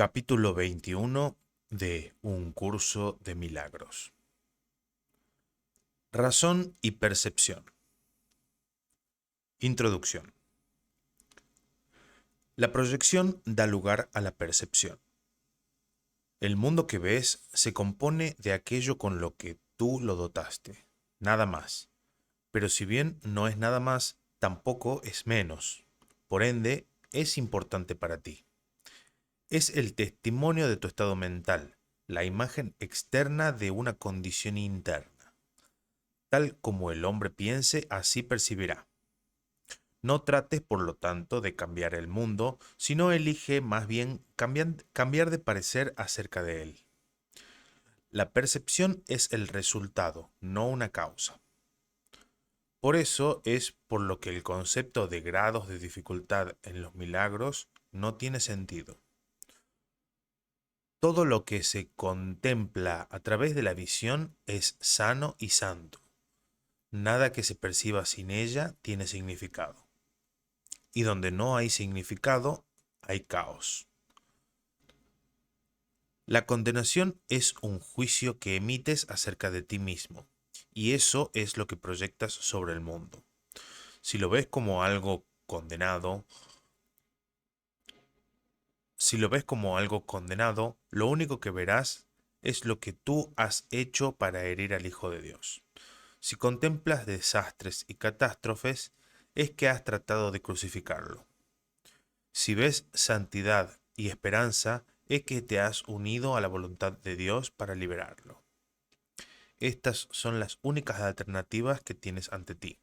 Capítulo 21 de Un curso de milagros. Razón y percepción. Introducción. La proyección da lugar a la percepción. El mundo que ves se compone de aquello con lo que tú lo dotaste, nada más. Pero si bien no es nada más, tampoco es menos. Por ende, es importante para ti. Es el testimonio de tu estado mental, la imagen externa de una condición interna. Tal como el hombre piense, así percibirá. No trates, por lo tanto, de cambiar el mundo, sino elige más bien cambiar de parecer acerca de él. La percepción es el resultado, no una causa. Por eso es por lo que el concepto de grados de dificultad en los milagros no tiene sentido. Todo lo que se contempla a través de la visión es sano y santo. Nada que se perciba sin ella tiene significado. Y donde no hay significado, hay caos. La condenación es un juicio que emites acerca de ti mismo, y eso es lo que proyectas sobre el mundo. Si lo ves como algo condenado, lo único que verás es lo que tú has hecho para herir al Hijo de Dios. Si contemplas desastres y catástrofes, es que has tratado de crucificarlo. Si ves santidad y esperanza, es que te has unido a la voluntad de Dios para liberarlo. Estas son las únicas alternativas que tienes ante ti,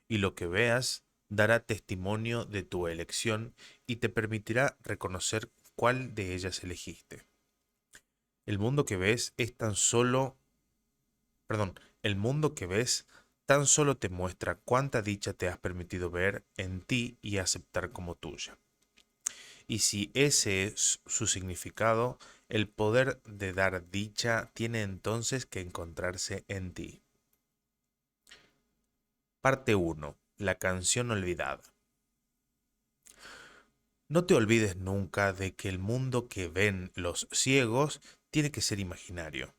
y lo que veas dará testimonio de tu elección y te permitirá reconocer cuál de ellas elegiste. El mundo que ves es tan solo, perdón, el mundo que ves tan solo te muestra cuánta dicha te has permitido ver en ti y aceptar como tuya. Y si ese es su significado, el poder de dar dicha tiene entonces que encontrarse en ti. Parte 1. La canción olvidada. No te olvides nunca de que el mundo que ven los ciegos tiene que ser imaginario,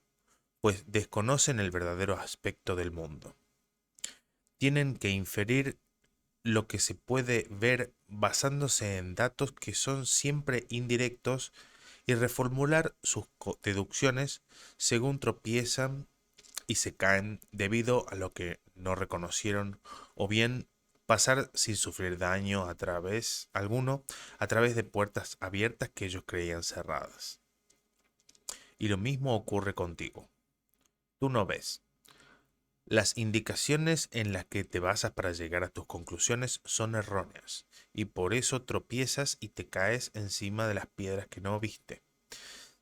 pues desconocen el verdadero aspecto del mundo. Tienen que inferir lo que se puede ver basándose en datos que son siempre indirectos y reformular sus deducciones según tropiezan y se caen debido a lo que no reconocieron, o bien pasar sin sufrir daño a través de puertas abiertas que ellos creían cerradas. Y lo mismo ocurre contigo. Tú no ves. Las indicaciones en las que te basas para llegar a tus conclusiones son erróneas, y por eso tropiezas y te caes encima de las piedras que no viste,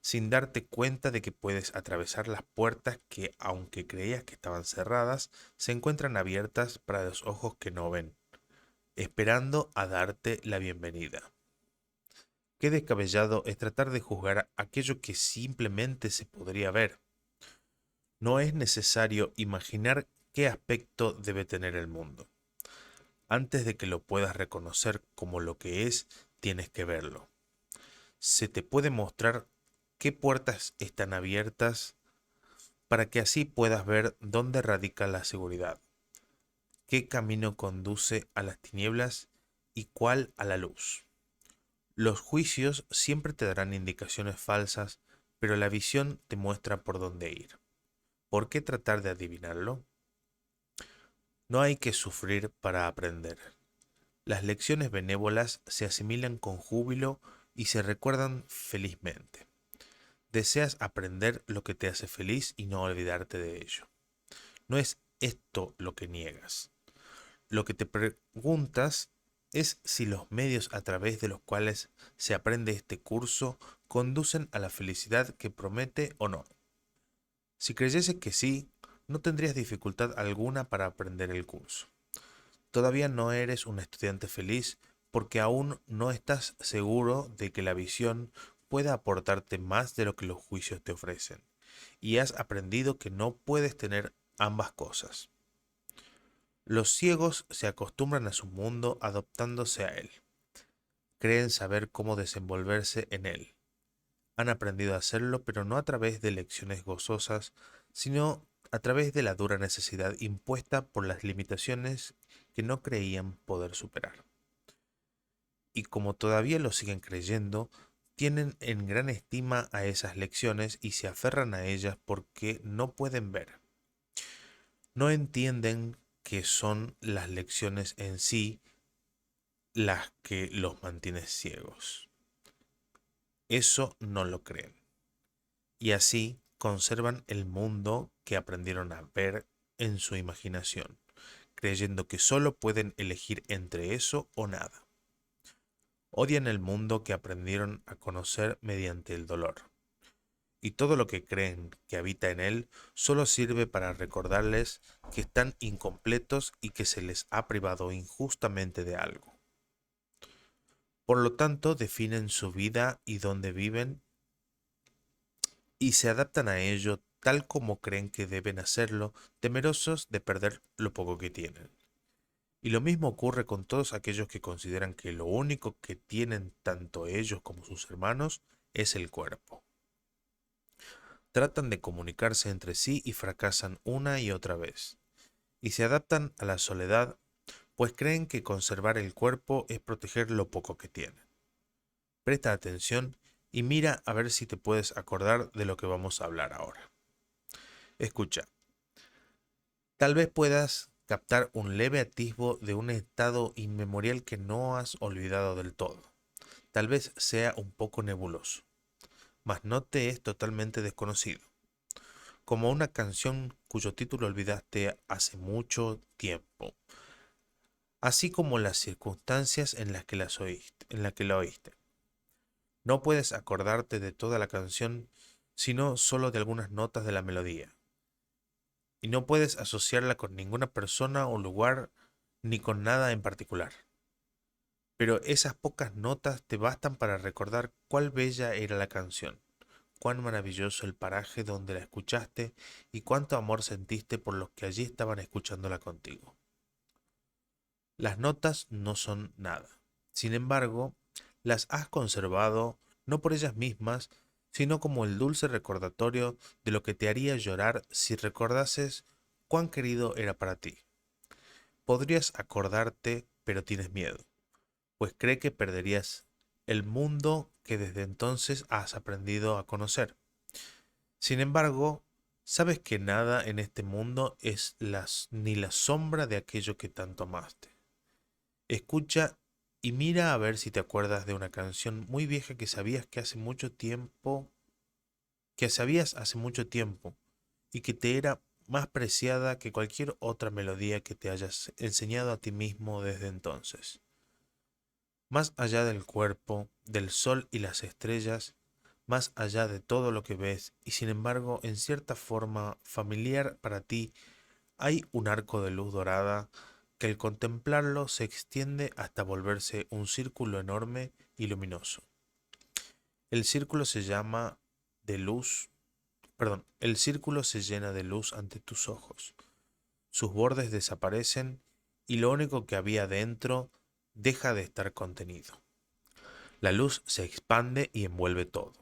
sin darte cuenta de que puedes atravesar las puertas que, aunque creías que estaban cerradas, se encuentran abiertas para los ojos que no ven, esperando a darte la bienvenida. Qué descabellado es tratar de juzgar aquello que simplemente se podría ver. No es necesario imaginar qué aspecto debe tener el mundo. Antes de que lo puedas reconocer como lo que es, tienes que verlo. Se te puede mostrar qué puertas están abiertas para que así puedas ver dónde radica la seguridad, qué camino conduce a las tinieblas y cuál a la luz. Los juicios siempre te darán indicaciones falsas, pero la visión te muestra por dónde ir. ¿Por qué tratar de adivinarlo? No hay que sufrir para aprender. Las lecciones benévolas se asimilan con júbilo y se recuerdan felizmente. Deseas aprender lo que te hace feliz y no olvidarte de ello. No es esto lo que niegas. Lo que te preguntas es si los medios a través de los cuales se aprende este curso conducen a la felicidad que promete o no. Si creyese que sí, no tendrías dificultad alguna para aprender el curso. Todavía no eres un estudiante feliz porque aún no estás seguro de que la visión pueda aportarte más de lo que los juicios te ofrecen, y has aprendido que no puedes tener ambas cosas. Los ciegos se acostumbran a su mundo adoptándose a él. Creen saber cómo desenvolverse en él. Han aprendido a hacerlo, pero no a través de lecciones gozosas, sino a través de la dura necesidad impuesta por las limitaciones que no creían poder superar. Y como todavía lo siguen creyendo, tienen en gran estima a esas lecciones y se aferran a ellas porque no pueden ver. No entienden que son las lecciones en sí las que los mantienen ciegos. Eso no lo creen. Y así conservan el mundo que aprendieron a ver en su imaginación, creyendo que solo pueden elegir entre eso o nada. Odian el mundo que aprendieron a conocer mediante el dolor. Y todo lo que creen que habita en él solo sirve para recordarles que están incompletos y que se les ha privado injustamente de algo. Por lo tanto, definen su vida y dónde viven y se adaptan a ello tal como creen que deben hacerlo, temerosos de perder lo poco que tienen. Y lo mismo ocurre con todos aquellos que consideran que lo único que tienen tanto ellos como sus hermanos es el cuerpo. Tratan de comunicarse entre sí y fracasan una y otra vez. Y se adaptan a la soledad, pues creen que conservar el cuerpo es proteger lo poco que tienen. Presta atención y mira a ver si te puedes acordar de lo que vamos a hablar ahora. Escucha, tal vez puedas captar un leve atisbo de un estado inmemorial que no has olvidado del todo. Tal vez sea un poco nebuloso, mas no te es totalmente desconocido, como una canción cuyo título olvidaste hace mucho tiempo, así como las circunstancias en las que la oíste. No puedes acordarte de toda la canción, sino solo de algunas notas de la melodía, y no puedes asociarla con ninguna persona o lugar ni con nada en particular. Pero esas pocas notas te bastan para recordar cuál bella era la canción, cuán maravilloso el paraje donde la escuchaste y cuánto amor sentiste por los que allí estaban escuchándola contigo. Las notas no son nada. Sin embargo, las has conservado no por ellas mismas, sino como el dulce recordatorio de lo que te haría llorar si recordases cuán querido era para ti. Podrías acordarte, pero tienes miedo, pues cree que perderías el mundo que desde entonces has aprendido a conocer. Sin embargo, sabes que nada en este mundo es ni la sombra de aquello que tanto amaste. Escucha y mira a ver si te acuerdas de una canción muy vieja que sabías hace mucho tiempo y que te era más preciada que cualquier otra melodía que te hayas enseñado a ti mismo desde entonces. Más allá del cuerpo, del sol y las estrellas, más allá de todo lo que ves, y sin embargo, en cierta forma familiar para ti, hay un arco de luz dorada que al contemplarlo se extiende hasta volverse un círculo enorme y luminoso. El círculo se llama de luz, el círculo se llena de luz ante tus ojos. Sus bordes desaparecen y lo único que había dentro deja de estar contenido. La luz se expande y envuelve todo,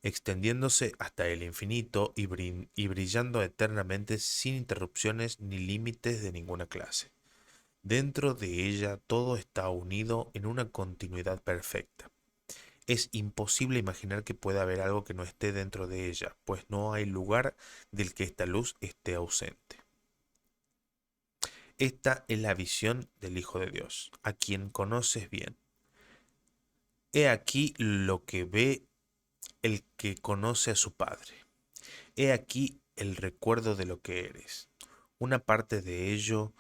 extendiéndose hasta el infinito y brillando eternamente sin interrupciones ni límites de ninguna clase. Dentro de ella todo está unido en una continuidad perfecta. Es imposible imaginar que pueda haber algo que no esté dentro de ella, pues no hay lugar del que esta luz esté ausente. Esta es la visión del Hijo de Dios, a quien conoces bien. He aquí lo que ve el que conoce a su Padre. He aquí el recuerdo de lo que eres, una parte de ello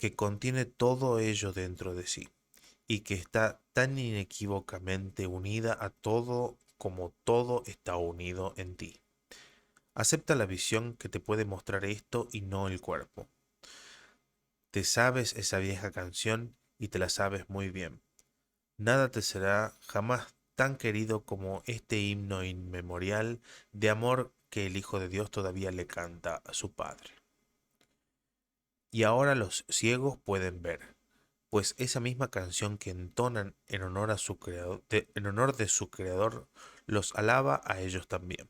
que contiene todo ello dentro de sí, y que está tan inequívocamente unida a todo como todo está unido en ti. Acepta la visión que te puede mostrar esto y no el cuerpo. Te sabes esa vieja canción y te la sabes muy bien. Nada te será jamás tan querido como este himno inmemorial de amor que el Hijo de Dios todavía le canta a su Padre. Y ahora los ciegos pueden ver, pues esa misma canción que entonan en honor a en honor de su creador los alaba a ellos también.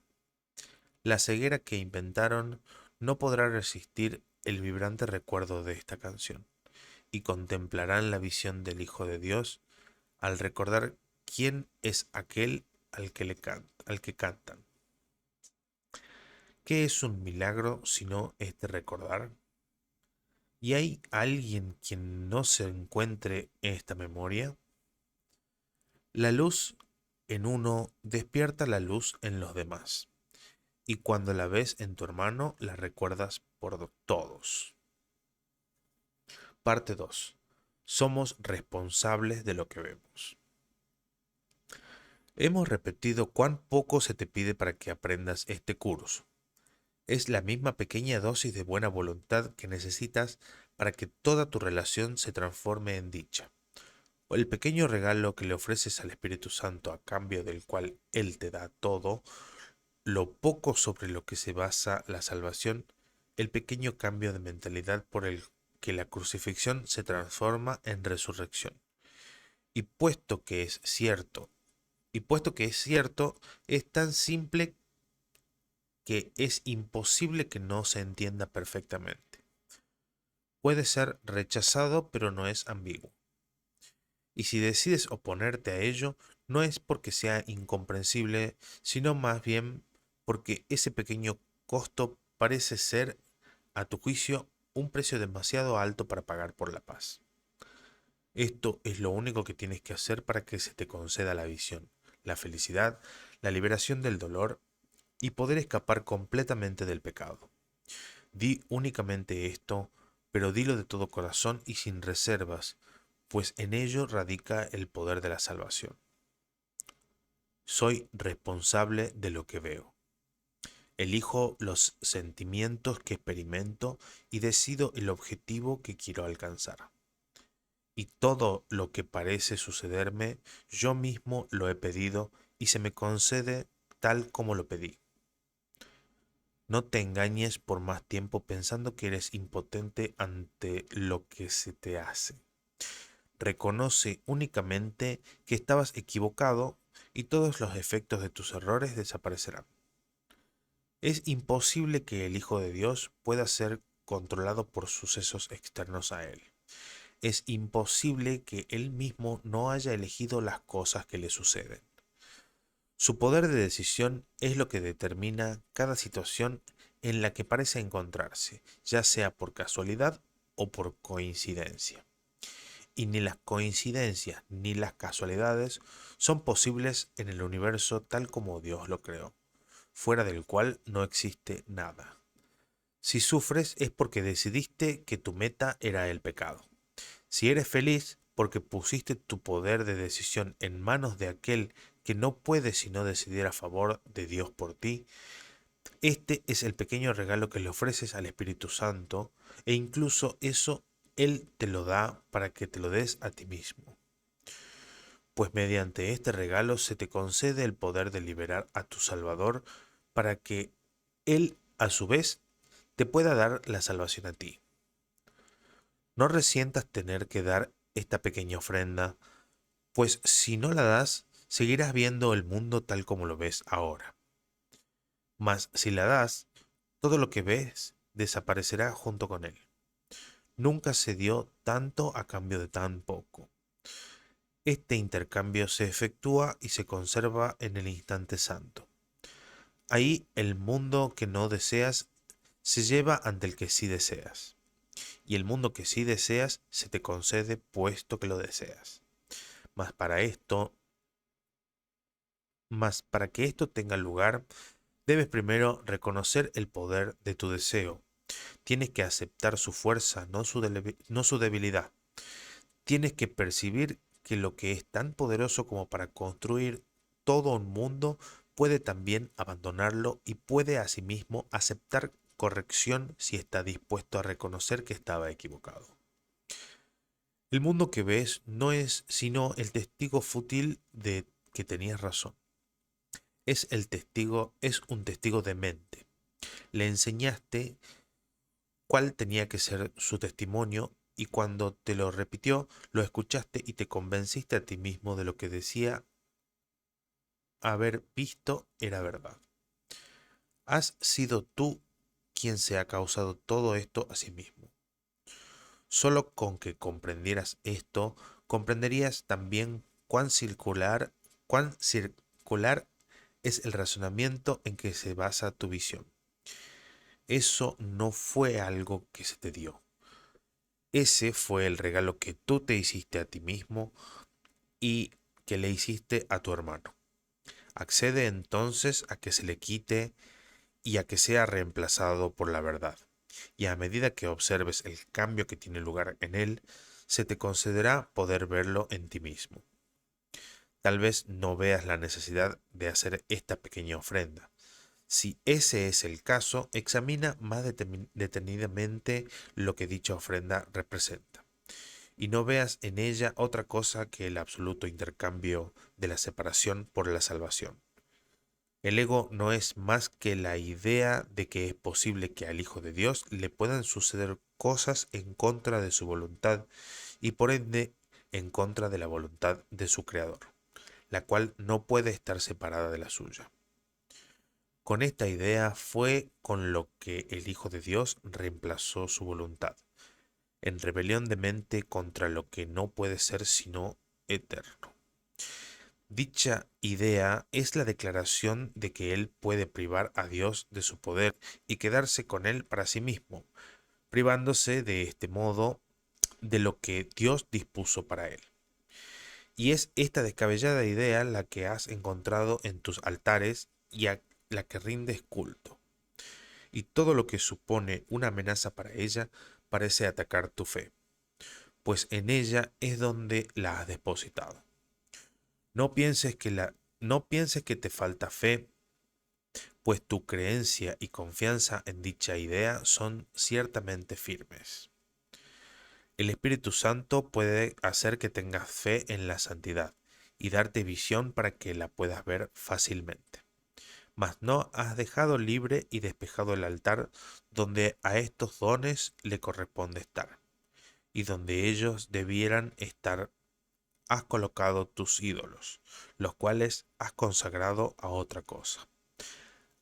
La ceguera que inventaron no podrá resistir el vibrante recuerdo de esta canción, y contemplarán la visión del Hijo de Dios al recordar quién es aquel al que cantan. ¿Qué es un milagro sino este recordar? ¿Y hay alguien quien no se encuentre en esta memoria? La luz en uno despierta la luz en los demás, y cuando la ves en tu hermano, la recuerdas por todos. Parte 2. Somos responsables de lo que vemos. Hemos repetido cuán poco se te pide para que aprendas este curso. Es la misma pequeña dosis de buena voluntad que necesitas para que toda tu relación se transforme en dicha. O el pequeño regalo que le ofreces al Espíritu Santo a cambio del cual Él te da todo, lo poco sobre lo que se basa la salvación, el pequeño cambio de mentalidad por el que la crucifixión se transforma en resurrección. Y puesto que es cierto, es tan simple que es imposible que no se entienda perfectamente. Puede ser rechazado, pero no es ambiguo. Y si decides oponerte a ello, no es porque sea incomprensible, sino más bien porque ese pequeño costo parece ser, a tu juicio, un precio demasiado alto para pagar por la paz. Esto es lo único que tienes que hacer para que se te conceda la visión, la felicidad, la liberación del dolor y poder escapar completamente del pecado. Di únicamente esto, pero dilo de todo corazón y sin reservas, pues en ello radica el poder de la salvación. Soy responsable de lo que veo. Elijo los sentimientos que experimento y decido el objetivo que quiero alcanzar. Y todo lo que parece sucederme, yo mismo lo he pedido y se me concede tal como lo pedí. No te engañes por más tiempo pensando que eres impotente ante lo que se te hace. Reconoce únicamente que estabas equivocado y todos los efectos de tus errores desaparecerán. Es imposible que el Hijo de Dios pueda ser controlado por sucesos externos a él. Es imposible que él mismo no haya elegido las cosas que le suceden. Su poder de decisión es lo que determina cada situación en la que parece encontrarse, ya sea por casualidad o por coincidencia. Y ni las coincidencias ni las casualidades son posibles en el universo tal como Dios lo creó, fuera del cual no existe nada. Si sufres es porque decidiste que tu meta era el pecado. Si eres feliz porque pusiste tu poder de decisión en manos de aquel que no puede sino decidir a favor de Dios por ti, este es el pequeño regalo que le ofreces al Espíritu Santo, e incluso eso Él te lo da para que te lo des a ti mismo. Pues mediante este regalo se te concede el poder de liberar a tu Salvador para que Él, a su vez, te pueda dar la salvación a ti. No resientas tener que dar esta pequeña ofrenda, pues si no la das, seguirás viendo el mundo tal como lo ves ahora. Mas si la das, todo lo que ves desaparecerá junto con él. Nunca se dio tanto a cambio de tan poco. Este intercambio se efectúa y se conserva en el instante santo. Ahí el mundo que no deseas se lleva ante el que sí deseas. Y el mundo que sí deseas se te concede puesto que lo deseas. Mas para que esto tenga lugar, debes primero reconocer el poder de tu deseo. Tienes que aceptar su fuerza, no su debilidad. Tienes que percibir que lo que es tan poderoso como para construir todo un mundo puede también abandonarlo y puede asimismo aceptar corrección si está dispuesto a reconocer que estaba equivocado. El mundo que ves no es sino el testigo fútil de que tenías razón. Es un testigo demente. Le enseñaste cuál tenía que ser su testimonio y cuando te lo repitió, lo escuchaste y te convenciste a ti mismo de lo que decía haber visto era verdad. Has sido tú quien se ha causado todo esto a sí mismo. Solo con que comprendieras esto, comprenderías también cuán circular es el razonamiento en que se basa tu visión. Eso no fue algo que se te dio. Ese fue el regalo que tú te hiciste a ti mismo y que le hiciste a tu hermano. Accede entonces a que se le quite y a que sea reemplazado por la verdad. Y a medida que observes el cambio que tiene lugar en él, se te concederá poder verlo en ti mismo. Tal vez no veas la necesidad de hacer esta pequeña ofrenda. Si ese es el caso, examina más detenidamente lo que dicha ofrenda representa, y no veas en ella otra cosa que el absoluto intercambio de la separación por la salvación. El ego no es más que la idea de que es posible que al Hijo de Dios le puedan suceder cosas en contra de su voluntad y por ende en contra de la voluntad de su Creador, la cual no puede estar separada de la suya. Con esta idea fue con lo que el Hijo de Dios reemplazó su voluntad, en rebelión de mente contra lo que no puede ser sino eterno. Dicha idea es la declaración de que él puede privar a Dios de su poder y quedarse con él para sí mismo, privándose de este modo de lo que Dios dispuso para él. Y es esta descabellada idea la que has encontrado en tus altares y a la que rindes culto. Y todo lo que supone una amenaza para ella parece atacar tu fe, pues en ella es donde la has depositado. No pienses no pienses que te falta fe, pues tu creencia y confianza en dicha idea son ciertamente firmes. El Espíritu Santo puede hacer que tengas fe en la santidad y darte visión para que la puedas ver fácilmente. Mas no has dejado libre y despejado el altar donde a estos dones le corresponde estar, y donde ellos debieran estar has colocado tus ídolos, los cuales has consagrado a otra cosa,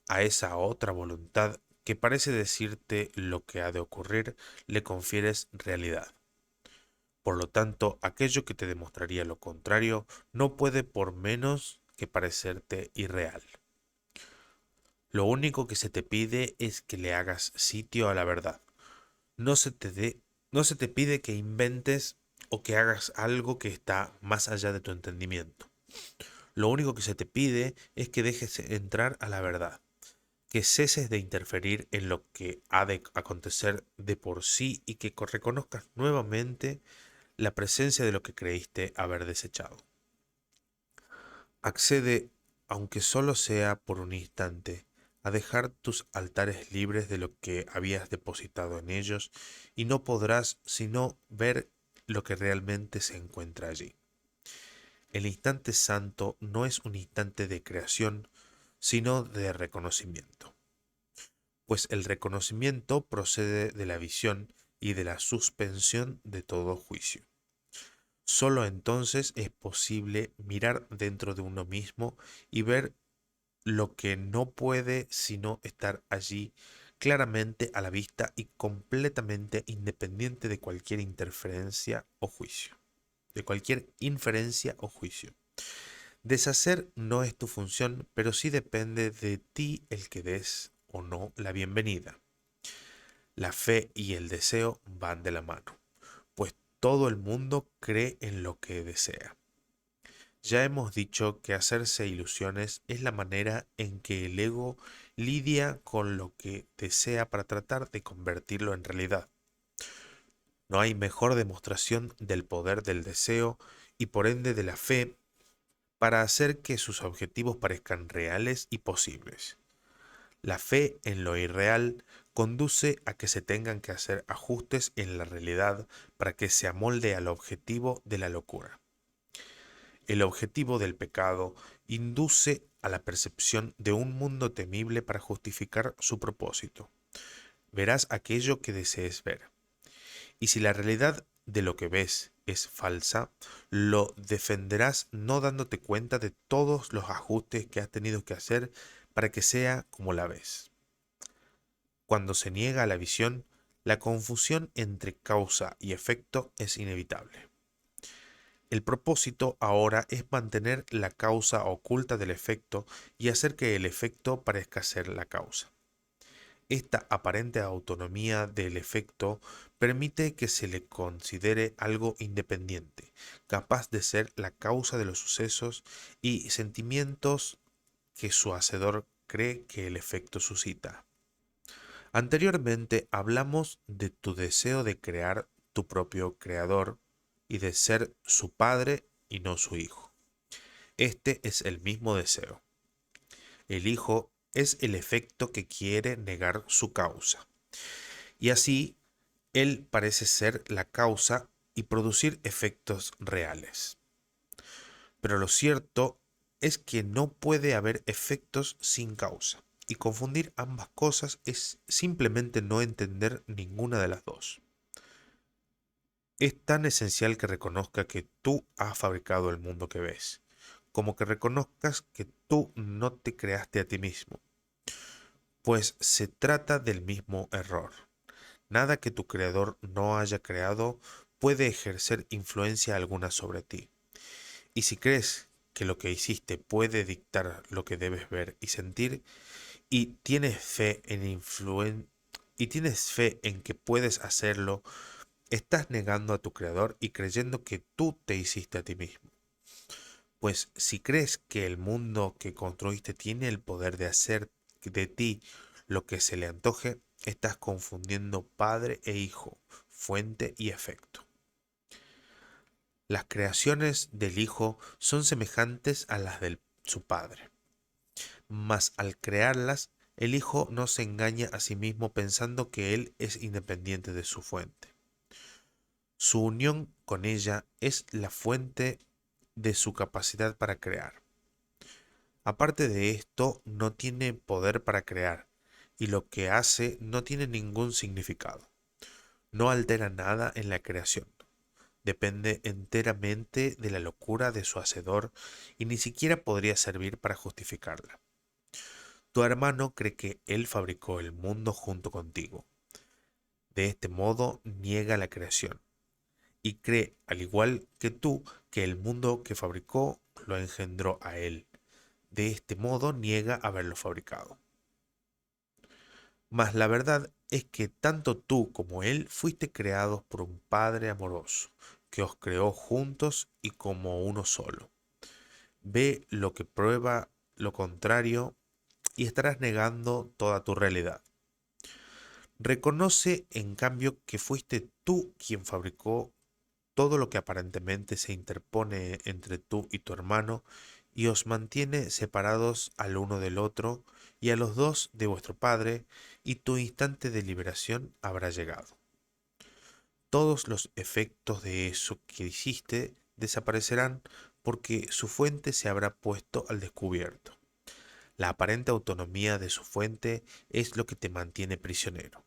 a esa otra voluntad que parece decirte lo que ha de ocurrir, le confieres realidad. Por lo tanto, aquello que te demostraría lo contrario no puede por menos que parecerte irreal. Lo único que se te pide es que le hagas sitio a la verdad. No se te pide que inventes o que hagas algo que está más allá de tu entendimiento. Lo único que se te pide es que dejes entrar a la verdad, que ceses de interferir en lo que ha de acontecer de por sí y que reconozcas nuevamente la presencia de lo que creíste haber desechado. Accede, aunque solo sea por un instante, a dejar tus altares libres de lo que habías depositado en ellos y no podrás sino ver lo que realmente se encuentra allí. El instante santo no es un instante de creación, sino de reconocimiento, pues el reconocimiento procede de la visión y de la suspensión de todo juicio. Solo entonces es posible mirar dentro de uno mismo y ver lo que no puede sino estar allí claramente a la vista y completamente independiente de cualquier interferencia o juicio, de cualquier inferencia o juicio. Deshacer no es tu función, pero sí depende de ti el que des o no la bienvenida. La fe y el deseo van de la mano, pues todo el mundo cree en lo que desea. Ya hemos dicho que hacerse ilusiones es la manera en que el ego lidia con lo que desea para tratar de convertirlo en realidad. No hay mejor demostración del poder del deseo y por ende de la fe para hacer que sus objetivos parezcan reales y posibles. La fe en lo irreal conduce a que se tengan que hacer ajustes en la realidad para que se amolde al objetivo de la locura. El objetivo del pecado induce a la percepción de un mundo temible para justificar su propósito. Verás aquello que desees ver. Y si la realidad de lo que ves es falsa, lo defenderás no dándote cuenta de todos los ajustes que has tenido que hacer para que sea como la ves. Cuando se niega a la visión, la confusión entre causa y efecto es inevitable. El propósito ahora es mantener la causa oculta del efecto y hacer que el efecto parezca ser la causa. Esta aparente autonomía del efecto permite que se le considere algo independiente, capaz de ser la causa de los sucesos y sentimientos que su hacedor cree que el efecto suscita. Anteriormente hablamos de tu deseo de crear tu propio creador y de ser su padre y no su hijo. Este es el mismo deseo. El hijo es el efecto que quiere negar su causa. Y así, él parece ser la causa y producir efectos reales. Pero lo cierto es que no puede haber efectos sin causa. Y confundir ambas cosas es simplemente no entender ninguna de las dos. Es tan esencial que reconozca que tú has fabricado el mundo que ves, como que reconozcas que tú no te creaste a ti mismo, pues se trata del mismo error. Nada que tu creador no haya creado puede ejercer influencia alguna sobre ti. Y si crees que lo que hiciste puede dictar lo que debes ver y sentir, y tienes fe en que puedes hacerlo, estás negando a tu creador y creyendo que tú te hiciste a ti mismo. Pues si crees que el mundo que construiste tiene el poder de hacer de ti lo que se le antoje, estás confundiendo padre e hijo, fuente y efecto. Las creaciones del hijo son semejantes a las de su padre, mas al crearlas, el hijo no se engaña a sí mismo pensando que él es independiente de su fuente. Su unión con ella es la fuente de su capacidad para crear. Aparte de esto, no tiene poder para crear, y lo que hace no tiene ningún significado. No altera nada en la creación. Depende enteramente de la locura de su hacedor y ni siquiera podría servir para justificarla. Tu hermano cree que él fabricó el mundo junto contigo. De este modo niega la creación y cree, al igual que tú, que el mundo que fabricó lo engendró a él. De este modo niega haberlo fabricado. Mas la verdad es que tanto tú como él fuiste creados por un Padre amoroso, que os creó juntos y como uno solo. Ve lo que prueba lo contrario y estarás negando toda tu realidad. Reconoce, en cambio, que fuiste tú quien fabricó todo lo que aparentemente se interpone entre tú y tu hermano y os mantiene separados al uno del otro y a los dos de vuestro Padre, y tu instante de liberación habrá llegado. Todos los efectos de eso que hiciste desaparecerán porque su fuente se habrá puesto al descubierto. La aparente autonomía de su fuente es lo que te mantiene prisionero.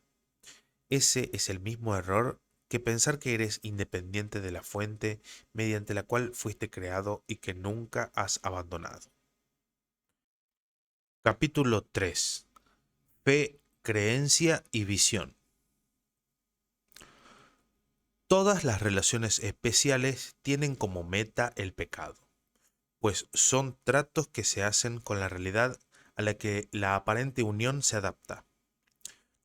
Ese es el mismo error que pensar que eres independiente de la fuente mediante la cual fuiste creado y que nunca has abandonado. Capítulo 3. Fe, creencia y visión. Todas las relaciones especiales tienen como meta el pecado, pues son tratos que se hacen con la realidad a la que la aparente unión se adapta.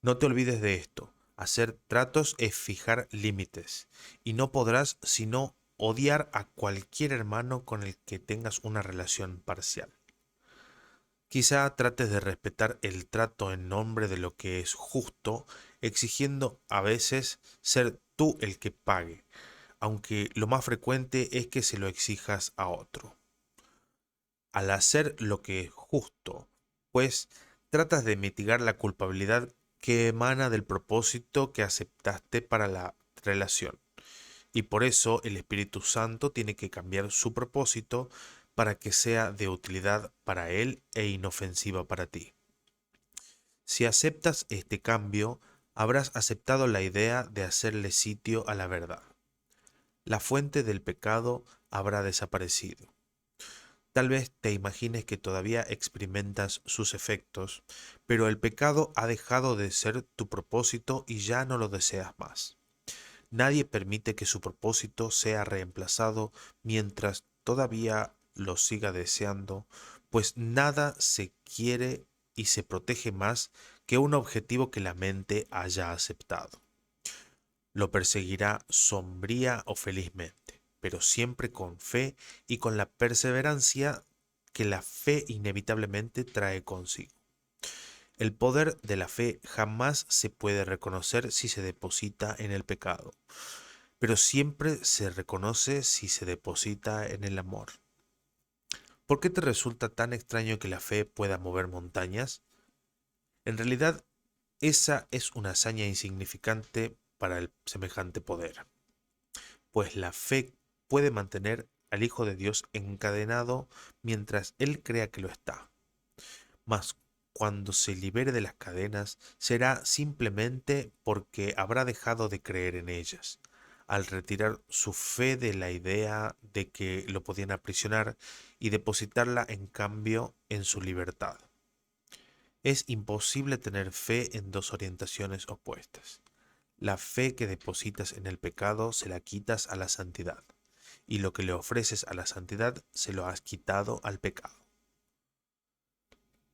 No te olvides de esto. Hacer tratos es fijar límites, y no podrás sino odiar a cualquier hermano con el que tengas una relación parcial. Quizá trates de respetar el trato en nombre de lo que es justo, exigiendo a veces ser tú el que pague, aunque lo más frecuente es que se lo exijas a otro. Al hacer lo que es justo, pues tratas de mitigar la culpabilidad que emana del propósito que aceptaste para la relación. Y por eso el Espíritu Santo tiene que cambiar su propósito para que sea de utilidad para Él e inofensiva para ti. Si aceptas este cambio, habrás aceptado la idea de hacerle sitio a la verdad. la fuente del pecado habrá desaparecido. Tal vez te imagines que todavía experimentas sus efectos, pero el pecado ha dejado de ser tu propósito y ya no lo deseas más. Nadie permite que su propósito sea reemplazado mientras todavía lo siga deseando, pues nada se quiere y se protege más que un objetivo que la mente haya aceptado. Lo perseguirá sombría o felizmente, pero siempre con fe y con la perseverancia que la fe inevitablemente trae consigo. El poder de la fe jamás se puede reconocer si se deposita en el pecado, pero siempre se reconoce si se deposita en el amor. ¿Por qué te resulta tan extraño que la fe pueda mover montañas? En realidad, esa es una hazaña insignificante para el semejante poder, pues la fe puede mantener al Hijo de Dios encadenado mientras Él crea que lo está. Mas cuando se libere de las cadenas, será simplemente porque habrá dejado de creer en ellas, al retirar su fe de la idea de que lo podían aprisionar y depositarla en cambio en su libertad. Es imposible tener fe en dos orientaciones opuestas. La fe que depositas en el pecado se la quitas a la santidad, y lo que le ofreces a la santidad se lo has quitado al pecado.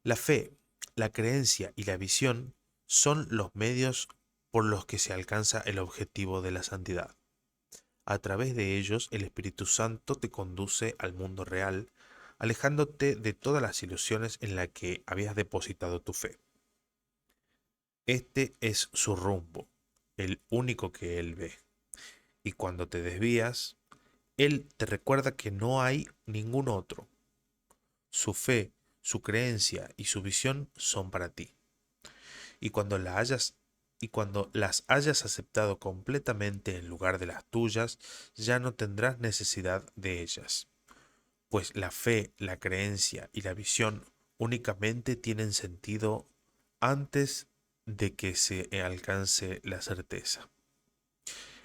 La fe, la creencia y la visión son los medios por los que se alcanza el objetivo de la santidad. A través de ellos, el Espíritu Santo te conduce al mundo real, alejándote de todas las ilusiones en las que habías depositado tu fe. Este es su rumbo, el único que Él ve. Y cuando te desvías, Él te recuerda que no hay ningún otro. Su fe, su creencia y su visión son para ti. Y cuando las hayas aceptado completamente en lugar de las tuyas, ya no tendrás necesidad de ellas. Pues la fe, la creencia y la visión únicamente tienen sentido antes de que se alcance la certeza.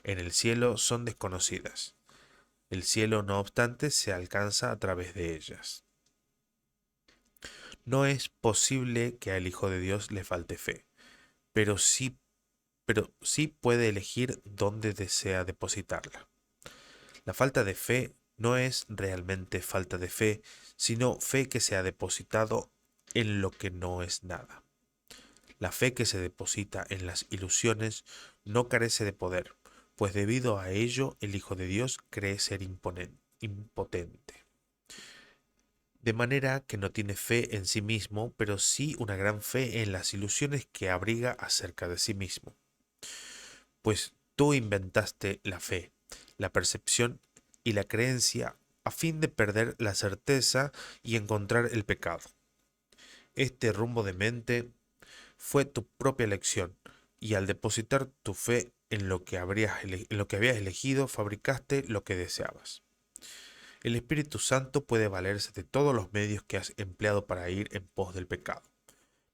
En el cielo son desconocidas. El cielo, no obstante, se alcanza a través de ellas. No es posible que al Hijo de Dios le falte fe, pero sí puede elegir dónde desea depositarla. La falta de fe no es realmente falta de fe, sino fe que se ha depositado en lo que no es nada. La fe que se deposita en las ilusiones no carece de poder, pues debido a ello el Hijo de Dios cree ser impotente. De manera que no tiene fe en sí mismo, pero sí una gran fe en las ilusiones que abriga acerca de sí mismo. Pues tú inventaste la fe, la percepción y la creencia a fin de perder la certeza y encontrar el pecado. Este rumbo de mente fue tu propia elección, y al depositar tu fe en lo que habías elegido, fabricaste lo que deseabas. El Espíritu Santo puede valerse de todos los medios que has empleado para ir en pos del pecado,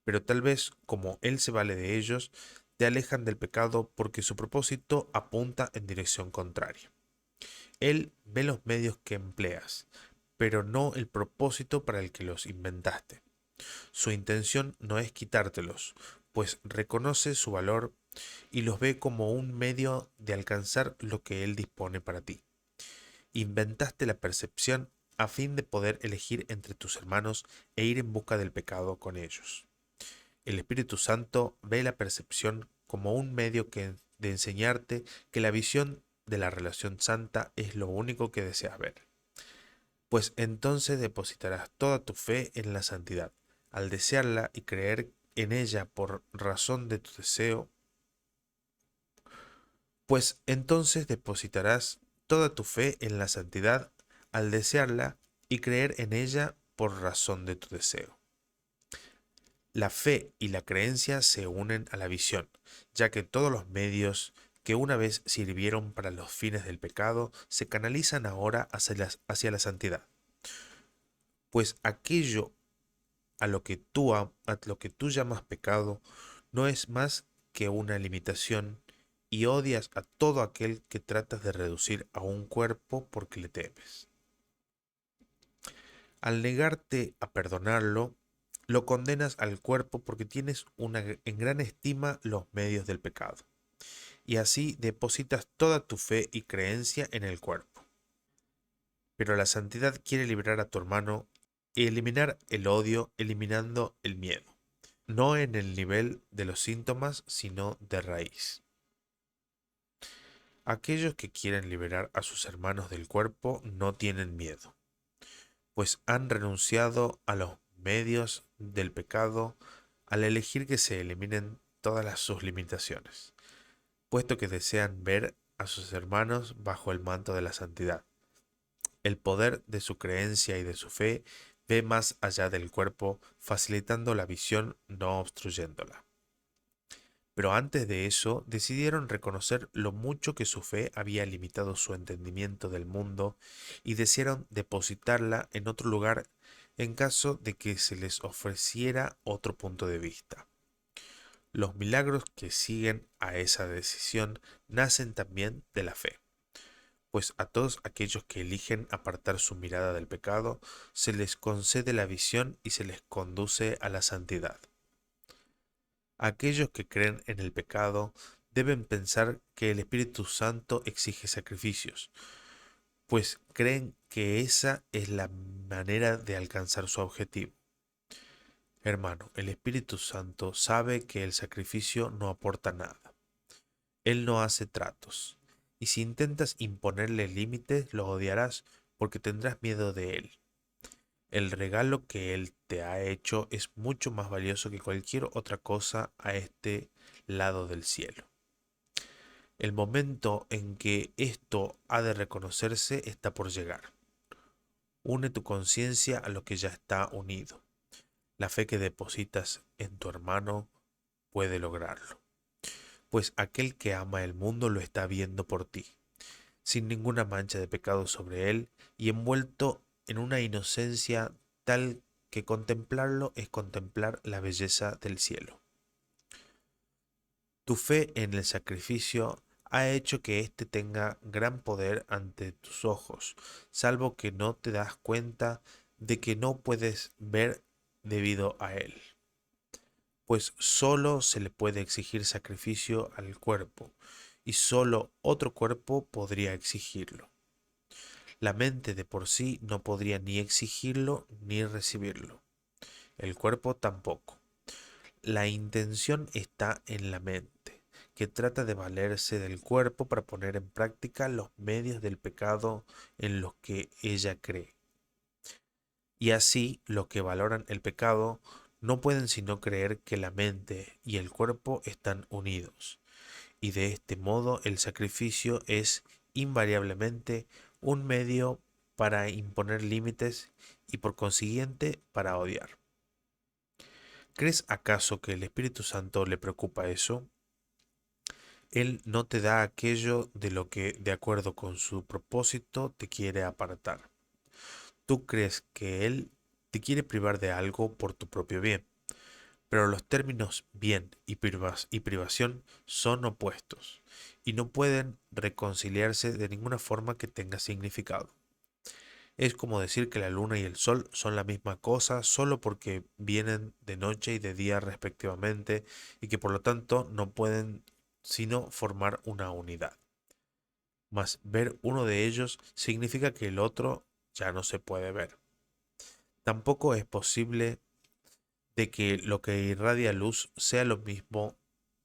pero tal vez como Él se vale de ellos, te alejan del pecado porque su propósito apunta en dirección contraria. Él ve los medios que empleas, pero no el propósito para el que los inventaste. Su intención no es quitártelos, pues reconoce su valor y los ve como un medio de alcanzar lo que Él dispone para ti. Inventaste la percepción a fin de poder elegir entre tus hermanos e ir en busca del pecado con ellos. El Espíritu Santo ve la percepción como un medio de enseñarte que la visión de la relación santa es lo único que deseas ver. Pues entonces depositarás toda tu fe en la santidad, al desearla y creer en ella por razón de tu deseo. Pues entonces depositarás toda tu fe en la santidad, al desearla y creer en ella por razón de tu deseo. La fe y la creencia se unen a la visión, ya que todos los medios que una vez sirvieron para los fines del pecado se canalizan ahora hacia la santidad. Pues aquello a lo que tú llamas pecado no es más que una limitación y odias a todo aquel que tratas de reducir a un cuerpo porque le temes. Al negarte a perdonarlo, lo condenas al cuerpo porque tienes en gran estima los medios del pecado, y así depositas toda tu fe y creencia en el cuerpo. Pero la santidad quiere liberar a tu hermano y eliminar el odio, eliminando el miedo, no en el nivel de los síntomas, sino de raíz. Aquellos que quieren liberar a sus hermanos del cuerpo no tienen miedo, pues han renunciado a los medios del pecado al elegir que se eliminen todas sus limitaciones, puesto que desean ver a sus hermanos bajo el manto de la santidad. El poder de su creencia y de su fe ve más allá del cuerpo, facilitando la visión, no obstruyéndola. Pero antes de eso, decidieron reconocer lo mucho que su fe había limitado su entendimiento del mundo y desearon depositarla en otro lugar en caso de que se les ofreciera otro punto de vista. Los milagros que siguen a esa decisión nacen también de la fe, pues a todos aquellos que eligen apartar su mirada del pecado, se les concede la visión y se les conduce a la santidad. Aquellos que creen en el pecado deben pensar que el Espíritu Santo exige sacrificios, pues creen que esa es la manera de alcanzar su objetivo. Hermano, el Espíritu Santo sabe que el sacrificio no aporta nada. Él no hace tratos, y si intentas imponerle límites, lo odiarás porque tendrás miedo de él. El regalo que Él te ha hecho es mucho más valioso que cualquier otra cosa a este lado del cielo. El momento en que esto ha de reconocerse está por llegar. Une tu conciencia a lo que ya está unido. La fe que depositas en tu hermano puede lograrlo, pues aquel que ama el mundo lo está viendo por ti, sin ninguna mancha de pecado sobre él y envuelto en una inocencia tal que contemplarlo es contemplar la belleza del cielo. Tu fe en el sacrificio ha hecho que éste tenga gran poder ante tus ojos, salvo que no te das cuenta de que no puedes ver debido a él, pues solo se le puede exigir sacrificio al cuerpo, y solo otro cuerpo podría exigirlo. La mente de por sí no podría ni exigirlo ni recibirlo. El cuerpo tampoco. La intención está en la mente, que trata de valerse del cuerpo para poner en práctica los medios del pecado en los que ella cree. Y así los que valoran el pecado no pueden sino creer que la mente y el cuerpo están unidos. Y de este modo el sacrificio es invariablemente un medio para imponer límites y por consiguiente para odiar. ¿Crees acaso que el Espíritu Santo le preocupa eso? Él no te da aquello de lo que, de acuerdo con su propósito, te quiere apartar. Tú crees que Él te quiere privar de algo por tu propio bien, pero los términos bien y privación son opuestos y no pueden reconciliarse de ninguna forma que tenga significado. Es como decir que la luna y el sol son la misma cosa solo porque vienen de noche y de día respectivamente y que por lo tanto no pueden sino formar una unidad. Mas ver uno de ellos significa que el otro ya no se puede ver. Tampoco es posible de que lo que irradia luz sea lo mismo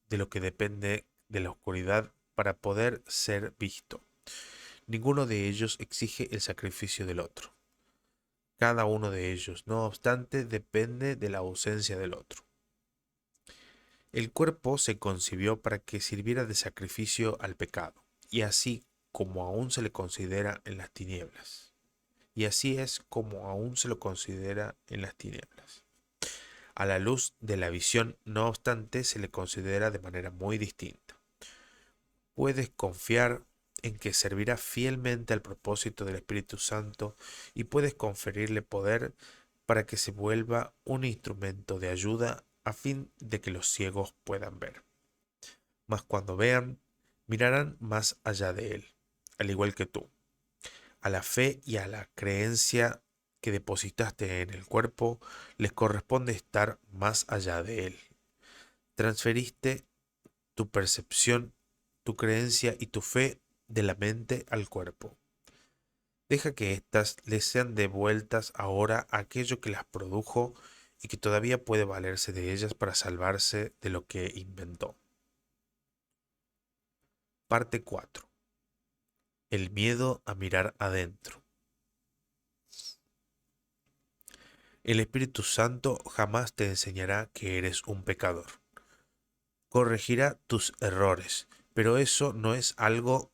de lo que depende de la oscuridad para poder ser visto. Ninguno de ellos exige el sacrificio del otro. Cada uno de ellos, no obstante, depende de la ausencia del otro. El cuerpo se concibió para que sirviera de sacrificio al pecado, y así como aún se le considera en las tinieblas. Y así es como aún se lo considera en las tinieblas. A la luz de la visión, no obstante, se le considera de manera muy distinta. Puedes confiar en que servirá fielmente al propósito del Espíritu Santo y puedes conferirle poder para que se vuelva un instrumento de ayuda a fin de que los ciegos puedan ver. Mas cuando vean, mirarán más allá de él, al igual que tú. A la fe y a la creencia que depositaste en el cuerpo les corresponde estar más allá de él. Transferiste tu percepción, tu creencia y tu fe de la mente al cuerpo. Deja que éstas les sean devueltas ahora a aquello que las produjo y que todavía puede valerse de ellas para salvarse de lo que inventó. Parte 4. El miedo a mirar adentro. El Espíritu Santo jamás te enseñará que eres un pecador. Corregirá tus errores, pero eso no es algo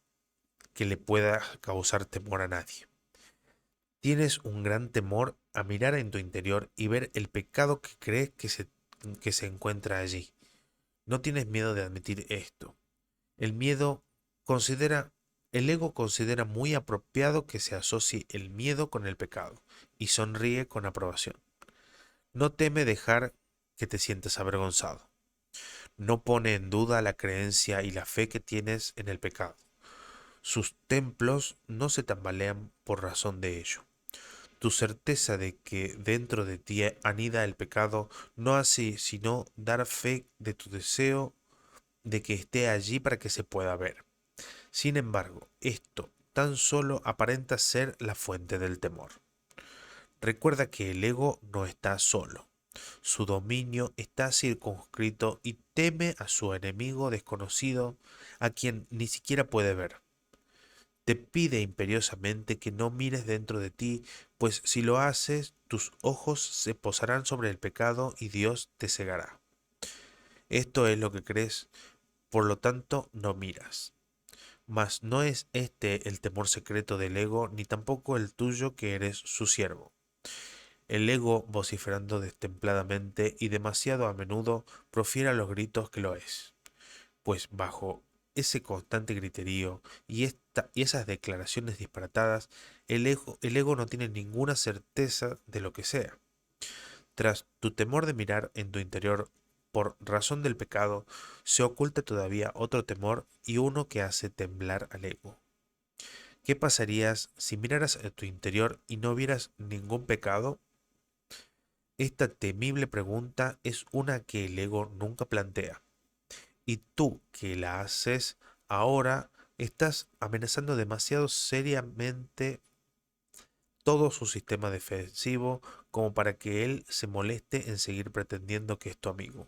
que le pueda causar temor a nadie. Tienes un gran temor a mirar en tu interior y ver el pecado que crees que se encuentra allí. No tienes miedo de admitir esto. El miedo considera, el ego considera muy apropiado que se asocie el miedo con el pecado y sonríe con aprobación. No teme dejar que te sientas avergonzado. No pone en duda la creencia y la fe que tienes en el pecado. Sus templos no se tambalean por razón de ello. Tu certeza de que dentro de ti anida el pecado no hace sino dar fe de tu deseo de que esté allí para que se pueda ver. Sin embargo, esto tan solo aparenta ser la fuente del temor. Recuerda que el ego no está solo. Su dominio está circunscrito y teme a su enemigo desconocido, a quien ni siquiera puede ver. Te pide imperiosamente que no mires dentro de ti, pues si lo haces, tus ojos se posarán sobre el pecado y Dios te cegará. Esto es lo que crees, por lo tanto no miras. Mas no es este el temor secreto del ego, ni tampoco el tuyo que eres su siervo. El ego, vociferando destempladamente y demasiado a menudo, profiere a los gritos que lo es, pues bajo ese constante griterío y esas declaraciones disparatadas, el ego no tiene ninguna certeza de lo que sea. Tras tu temor de mirar en tu interior por razón del pecado, se oculta todavía otro temor y uno que hace temblar al ego. ¿Qué pasarías si miraras a tu interior y no vieras ningún pecado? Esta temible pregunta es una que el ego nunca plantea. Y tú que la haces ahora estás amenazando demasiado seriamente todo su sistema defensivo como para que él se moleste en seguir pretendiendo que es tu amigo.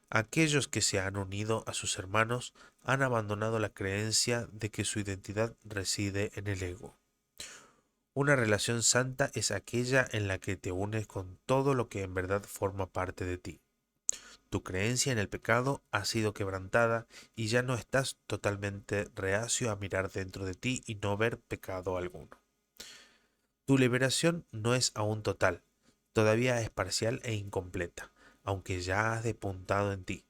Aquellos que se han unido a sus hermanos han abandonado la creencia de que su identidad reside en el ego. Una relación santa es aquella en la que te unes con todo lo que en verdad forma parte de ti. Tu creencia en el pecado ha sido quebrantada y ya no estás totalmente reacio a mirar dentro de ti y no ver pecado alguno. Tu liberación no es aún total, todavía es parcial e incompleta, aunque ya has despuntado en ti.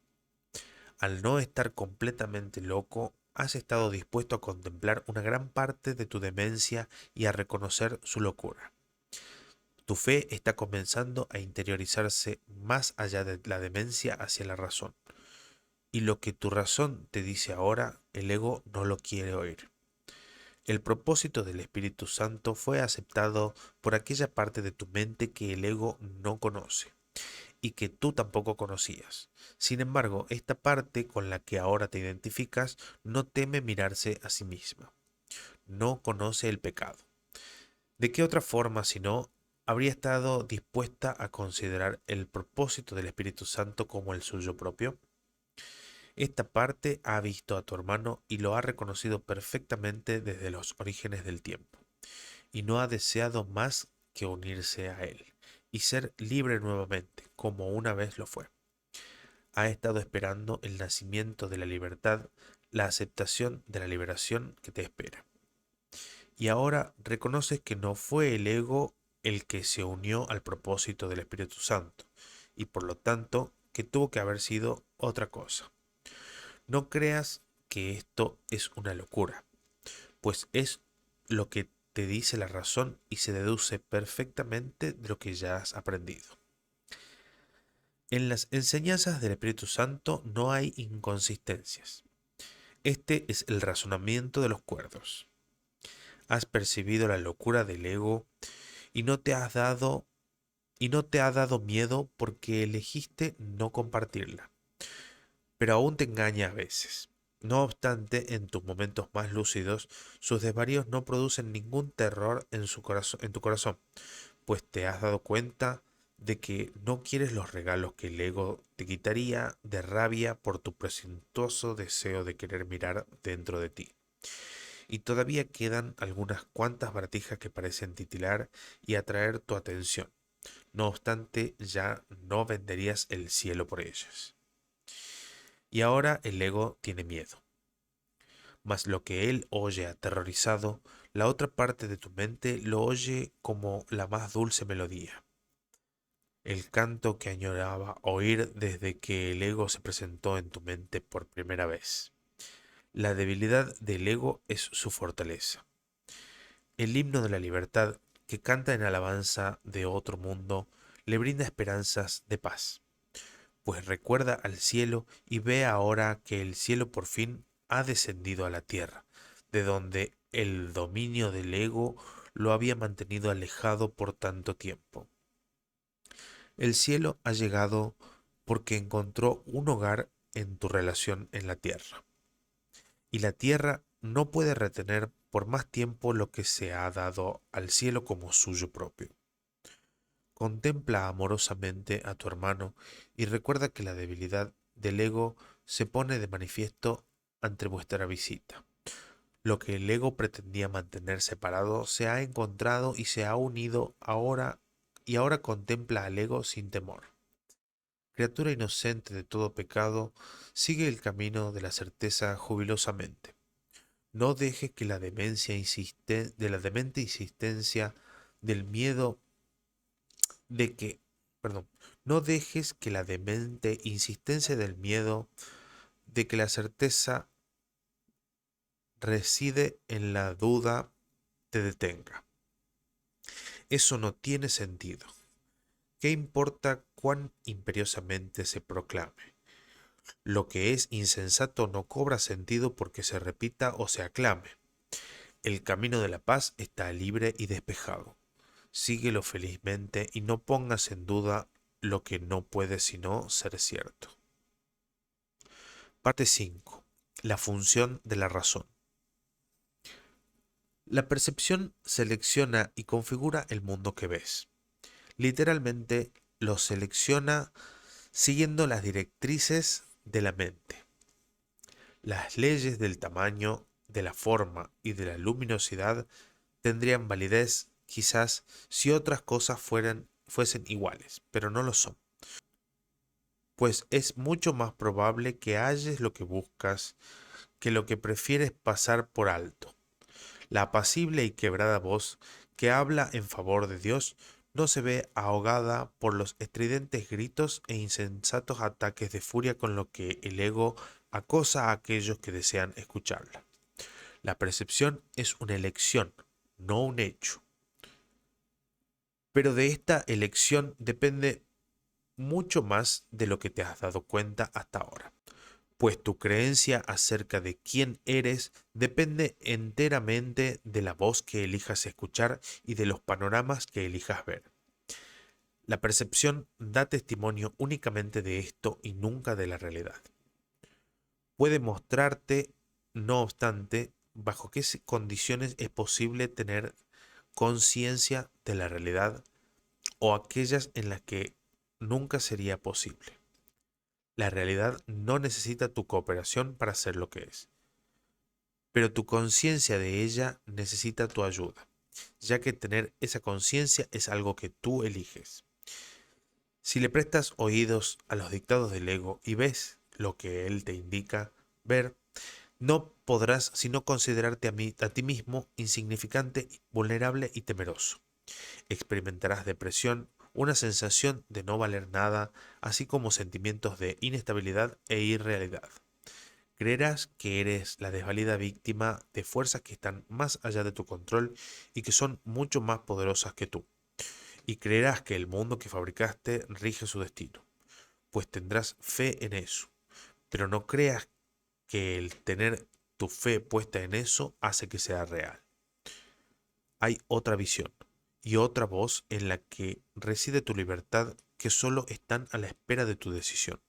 Al no estar completamente loco, has estado dispuesto a contemplar una gran parte de tu demencia y a reconocer su locura. Tu fe está comenzando a interiorizarse más allá de la demencia hacia la razón. Y lo que tu razón te dice ahora, el ego no lo quiere oír. El propósito del Espíritu Santo fue aceptado por aquella parte de tu mente que el ego no conoce y que tú tampoco conocías. Sin embargo, esta parte con la que ahora te identificas no teme mirarse a sí misma. No conoce el pecado. ¿De qué otra forma, si no, habría estado dispuesta a considerar el propósito del Espíritu Santo como el suyo propio? Esta parte ha visto a tu hermano y lo ha reconocido perfectamente desde los orígenes del tiempo, y no ha deseado más que unirse a él y ser libre nuevamente, como una vez lo fue. Ha estado esperando el nacimiento de la libertad, la aceptación de la liberación que te espera. Y ahora reconoces que no fue el ego el que se unió al propósito del Espíritu Santo, y por lo tanto que tuvo que haber sido otra cosa. No creas que esto es una locura, pues es lo que te dice la razón y se deduce perfectamente de lo que ya has aprendido. En las enseñanzas del Espíritu Santo no hay inconsistencias. Este es el razonamiento de los cuerdos. Has percibido la locura del ego y no te ha dado miedo porque elegiste no compartirla, pero aún te engaña a veces. No obstante, en tus momentos más lúcidos, sus desvaríos no producen ningún terror en tu corazón, pues te has dado cuenta de que no quieres los regalos que el ego te quitaría de rabia por tu presuntuoso deseo de querer mirar dentro de ti. Y todavía quedan algunas cuantas baratijas que parecen titilar y atraer tu atención. No obstante, ya no venderías el cielo por ellas. Y ahora el ego tiene miedo. Mas lo que él oye aterrorizado, la otra parte de tu mente lo oye como la más dulce melodía. El canto que añoraba oír desde que el ego se presentó en tu mente por primera vez. La debilidad del ego es su fortaleza. El himno de la libertad que canta en alabanza de otro mundo le brinda esperanzas de paz, pues recuerda al cielo y ve ahora que el cielo por fin ha descendido a la tierra, de donde el dominio del ego lo había mantenido alejado por tanto tiempo. El cielo ha llegado porque encontró un hogar en tu relación en la tierra, y la tierra no puede retener por más tiempo lo que se ha dado al cielo como suyo propio. Contempla amorosamente a tu hermano y recuerda que la debilidad del ego se pone de manifiesto ante vuestra visita. Lo que el ego pretendía mantener separado se ha encontrado y se ha unido ahora y ahora contempla al ego sin temor. Criatura inocente de todo pecado, sigue el camino de la certeza jubilosamente. No dejes que de la demente insistencia del miedo de que, perdón, no dejes que la demente insistencia del miedo de que la certeza reside en la duda te detenga. Eso no tiene sentido. ¿Qué importa cuán imperiosamente se proclame? Lo que es insensato no cobra sentido porque se repita o se aclame. El camino de la paz está libre y despejado. Síguelo felizmente y no pongas en duda lo que no puede sino ser cierto. Parte 5. La función de la razón. La percepción selecciona y configura el mundo que ves. Literalmente lo selecciona siguiendo las directrices de la mente. Las leyes del tamaño, de la forma y de la luminosidad tendrían validez quizás si otras cosas fuesen iguales, pero no lo son, pues es mucho más probable que halles lo que buscas que lo que prefieres pasar por alto. La apacible y quebrada voz que habla en favor de Dios no se ve ahogada por los estridentes gritos e insensatos ataques de furia con lo que el ego acosa a aquellos que desean escucharla. La percepción es una elección, no un hecho. Pero de esta elección depende mucho más de lo que te has dado cuenta hasta ahora, pues tu creencia acerca de quién eres depende enteramente de la voz que elijas escuchar y de los panoramas que elijas ver. La percepción da testimonio únicamente de esto y nunca de la realidad. Puede mostrarte, no obstante, bajo qué condiciones es posible tener conciencia de la realidad o aquellas en las que nunca sería posible. La realidad no necesita tu cooperación para ser lo que es, pero tu conciencia de ella necesita tu ayuda, ya que tener esa conciencia es algo que tú eliges. Si le prestas oídos a los dictados del ego y ves lo que él te indica ver, no podrás sino considerarte a ti mismo insignificante, vulnerable y temeroso. Experimentarás depresión, una sensación de no valer nada, así como sentimientos de inestabilidad e irrealidad. Creerás que eres la desvalida víctima de fuerzas que están más allá de tu control y que son mucho más poderosas que tú. Y creerás que el mundo que fabricaste rige su destino, pues tendrás fe en eso. Pero no creas que el tener tu fe puesta en eso hace que sea real. Hay otra visión y otra voz en la que reside tu libertad que solo están a la espera de tu decisión.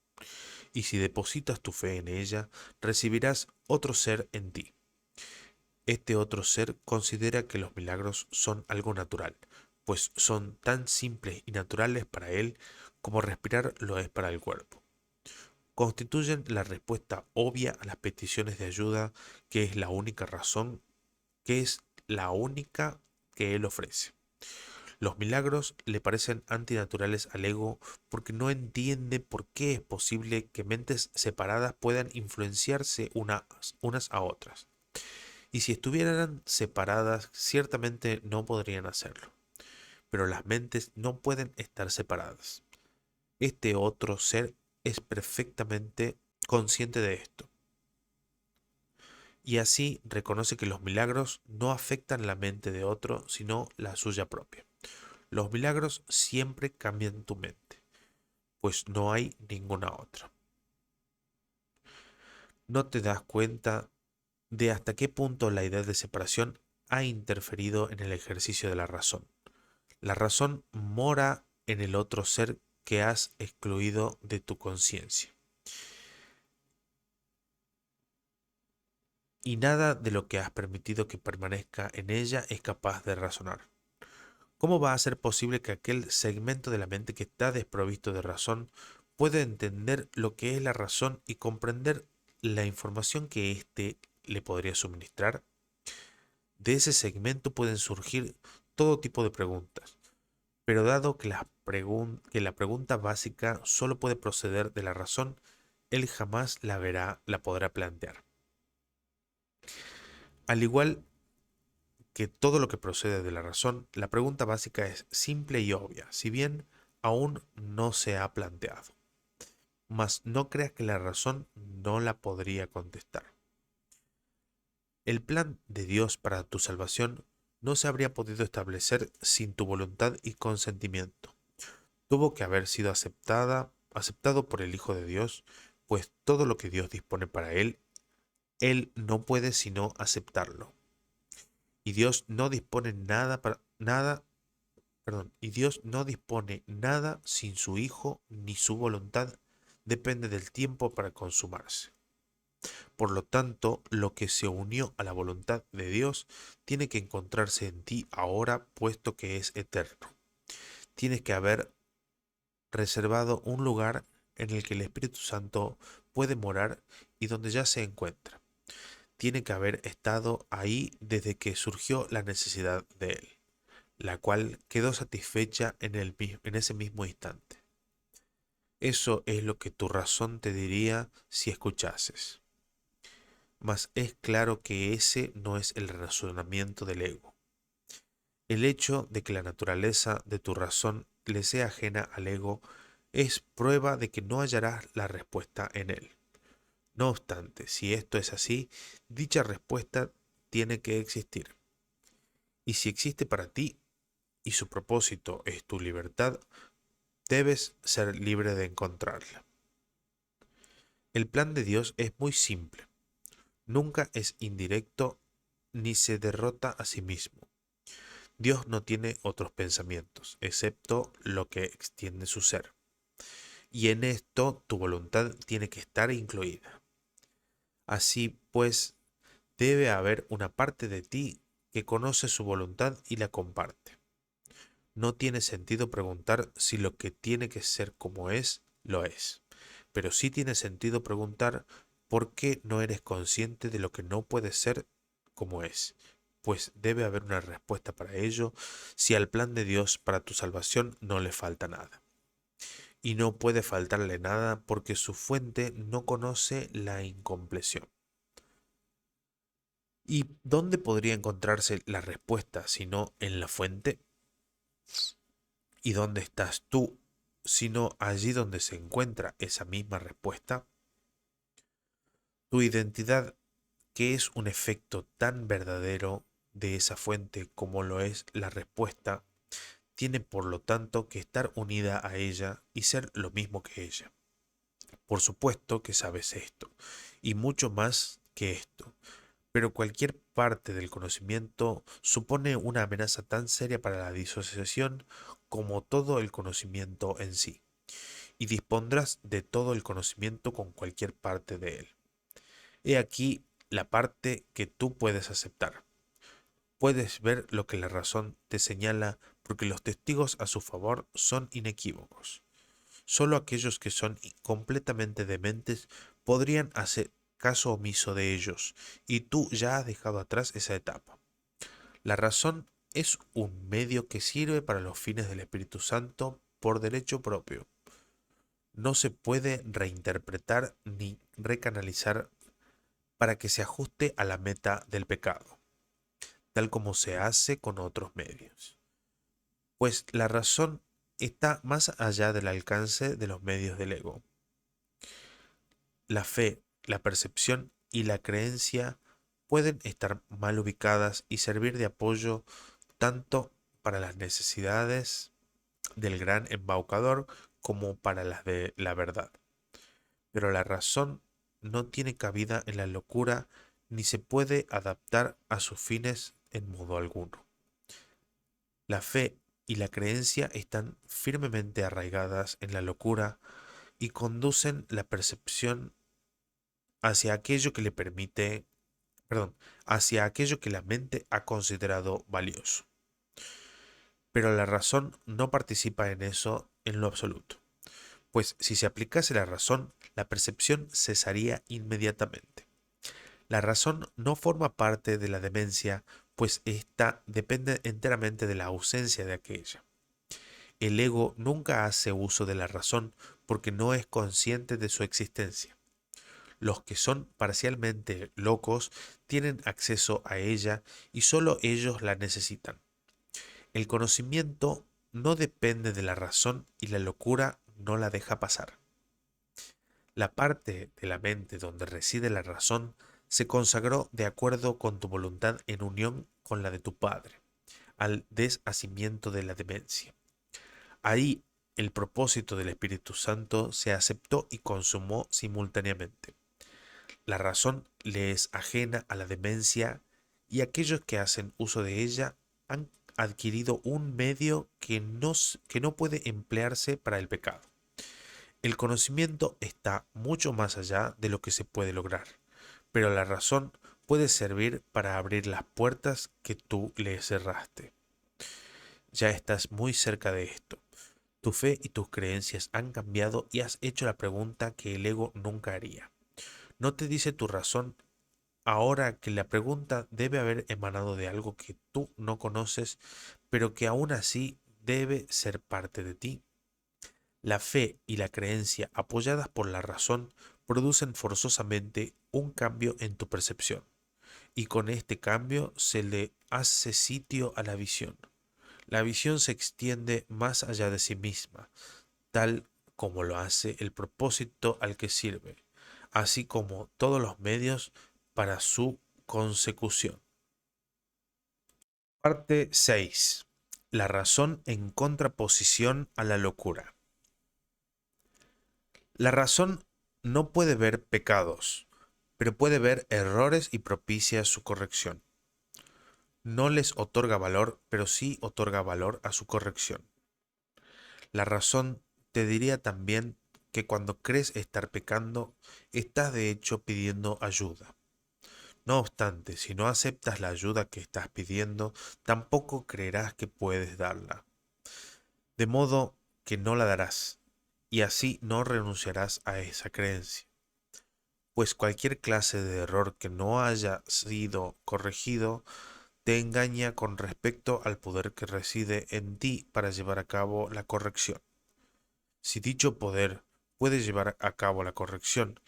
Y si depositas tu fe en ella, recibirás otro ser en ti. Este otro ser considera que los milagros son algo natural, pues son tan simples y naturales para él como respirar lo es para el cuerpo. Constituyen la respuesta obvia a las peticiones de ayuda, que es la única razón, que es la única que él ofrece. Los milagros le parecen antinaturales al ego porque no entiende por qué es posible que mentes separadas puedan influenciarse unas a otras. Y si estuvieran separadas, ciertamente no podrían hacerlo. Pero las mentes no pueden estar separadas. Este otro ser es perfectamente consciente de esto. Y así reconoce que los milagros no afectan la mente de otro, sino la suya propia. Los milagros siempre cambian tu mente, pues no hay ninguna otra. No te das cuenta de hasta qué punto la idea de separación ha interferido en el ejercicio de la razón. La razón mora en el otro ser que has excluido de tu conciencia. Y nada de lo que has permitido que permanezca en ella es capaz de razonar. ¿Cómo va a ser posible que aquel segmento de la mente que está desprovisto de razón pueda entender lo que es la razón y comprender la información que éste le podría suministrar? De ese segmento pueden surgir todo tipo de preguntas, pero dado que la pregunta básica solo puede proceder de la razón, él jamás la podrá plantear. Al igual que todo lo que procede de la razón, la pregunta básica es simple y obvia, si bien aún no se ha planteado. Mas no creas que la razón no la podría contestar. El plan de Dios para tu salvación no se habría podido establecer sin tu voluntad y consentimiento. Tuvo que haber sido aceptado por el Hijo de Dios, pues todo lo que Dios dispone para él no puede sino aceptarlo. Y Dios no dispone y Dios no dispone nada sin su Hijo, ni su voluntad depende del tiempo para consumarse. Por lo tanto, lo que se unió a la voluntad de Dios tiene que encontrarse en ti ahora, puesto que es eterno. Tienes que haber reservado un lugar en el que el Espíritu Santo puede morar y donde ya se encuentra. Tiene que haber estado ahí desde que surgió la necesidad de él, la cual quedó satisfecha en ese mismo instante. Eso es lo que tu razón te diría si escuchases. Mas es claro que ese no es el razonamiento del ego. El hecho de que la naturaleza de tu razón le sea ajena al ego es prueba de que no hallarás la respuesta en él. No obstante, si esto es así, dicha respuesta tiene que existir. Y si existe para ti y su propósito es tu libertad, debes ser libre de encontrarla. El plan de Dios es muy simple. Nunca es indirecto ni se derrota a sí mismo. Dios no tiene otros pensamientos, excepto lo que extiende su ser. Y en esto tu voluntad tiene que estar incluida. Así pues, debe haber una parte de ti que conoce su voluntad y la comparte. No tiene sentido preguntar si lo que tiene que ser como es, lo es. Pero sí tiene sentido preguntar por qué no eres consciente de lo que no puede ser como es. Pues debe haber una respuesta para ello si al plan de Dios para tu salvación no le falta nada. Y no puede faltarle nada porque su fuente no conoce la incompleción. ¿Y dónde podría encontrarse la respuesta si no en la fuente? ¿Y dónde estás tú, sino allí donde se encuentra esa misma respuesta? Tu identidad, que es un efecto tan verdadero de esa fuente como lo es la respuesta, tiene por lo tanto que estar unida a ella y ser lo mismo que ella. Por supuesto que sabes esto, y mucho más que esto. Pero cualquier parte del conocimiento supone una amenaza tan seria para la disociación como todo el conocimiento en sí, y dispondrás de todo el conocimiento con cualquier parte de él. He aquí la parte que tú puedes aceptar. Puedes ver lo que la razón te señala porque los testigos a su favor son inequívocos. Solo aquellos que son completamente dementes podrían hacer caso omiso de ellos, y tú ya has dejado atrás esa etapa. La razón es un medio que sirve para los fines del Espíritu Santo por derecho propio. No se puede reinterpretar ni recanalizar para que se ajuste a la meta del pecado, tal como se hace con otros medios. Pues la razón está más allá del alcance de los medios del ego. La fe, la percepción y la creencia pueden estar mal ubicadas y servir de apoyo tanto para las necesidades del gran embaucador como para las de la verdad. Pero la razón no tiene cabida en la locura ni se puede adaptar a sus fines en modo alguno. La fe y la creencia están firmemente arraigadas en la locura y conducen la percepción hacia aquello que le permite, perdón, hacia aquello que la mente ha considerado valioso. Pero la razón no participa en eso en lo absoluto, pues si se aplicase la razón, la percepción cesaría inmediatamente. La razón no forma parte de la demencia, pues ésta depende enteramente de la ausencia de aquella. El ego nunca hace uso de la razón porque no es consciente de su existencia. Los que son parcialmente locos tienen acceso a ella y solo ellos la necesitan. El conocimiento no depende de la razón y la locura no la deja pasar. La parte de la mente donde reside la razón se consagró de acuerdo con tu voluntad en unión con la de tu Padre, al deshacimiento de la demencia. Ahí el propósito del Espíritu Santo se aceptó y consumó simultáneamente. La razón le es ajena a la demencia y aquellos que hacen uso de ella han adquirido un medio que no puede emplearse para el pecado. El conocimiento está mucho más allá de lo que se puede lograr, pero la razón puede servir para abrir las puertas que tú le cerraste. Ya estás muy cerca de esto. Tu fe y tus creencias han cambiado y has hecho la pregunta que el ego nunca haría. No te dice tu razón ahora que la pregunta debe haber emanado de algo que tú no conoces, pero que aún así debe ser parte de ti. La fe y la creencia apoyadas por la razón producen forzosamente un cambio en tu percepción, y con este cambio se le hace sitio a la visión. La visión se extiende más allá de sí misma, tal como lo hace el propósito al que sirve, así como todos los medios para su consecución. Parte 6. La razón en contraposición a la locura. La razón no puede ver pecados, pero puede ver errores y propicia su corrección. No les otorga valor, pero sí otorga valor a su corrección. La razón te diría también que cuando crees estar pecando, estás de hecho pidiendo ayuda. No obstante, si no aceptas la ayuda que estás pidiendo, tampoco creerás que puedes darla. De modo que no la darás, y así no renunciarás a esa creencia. Pues cualquier clase de error que no haya sido corregido te engaña con respecto al poder que reside en ti para llevar a cabo la corrección. Si dicho poder puede llevar a cabo la corrección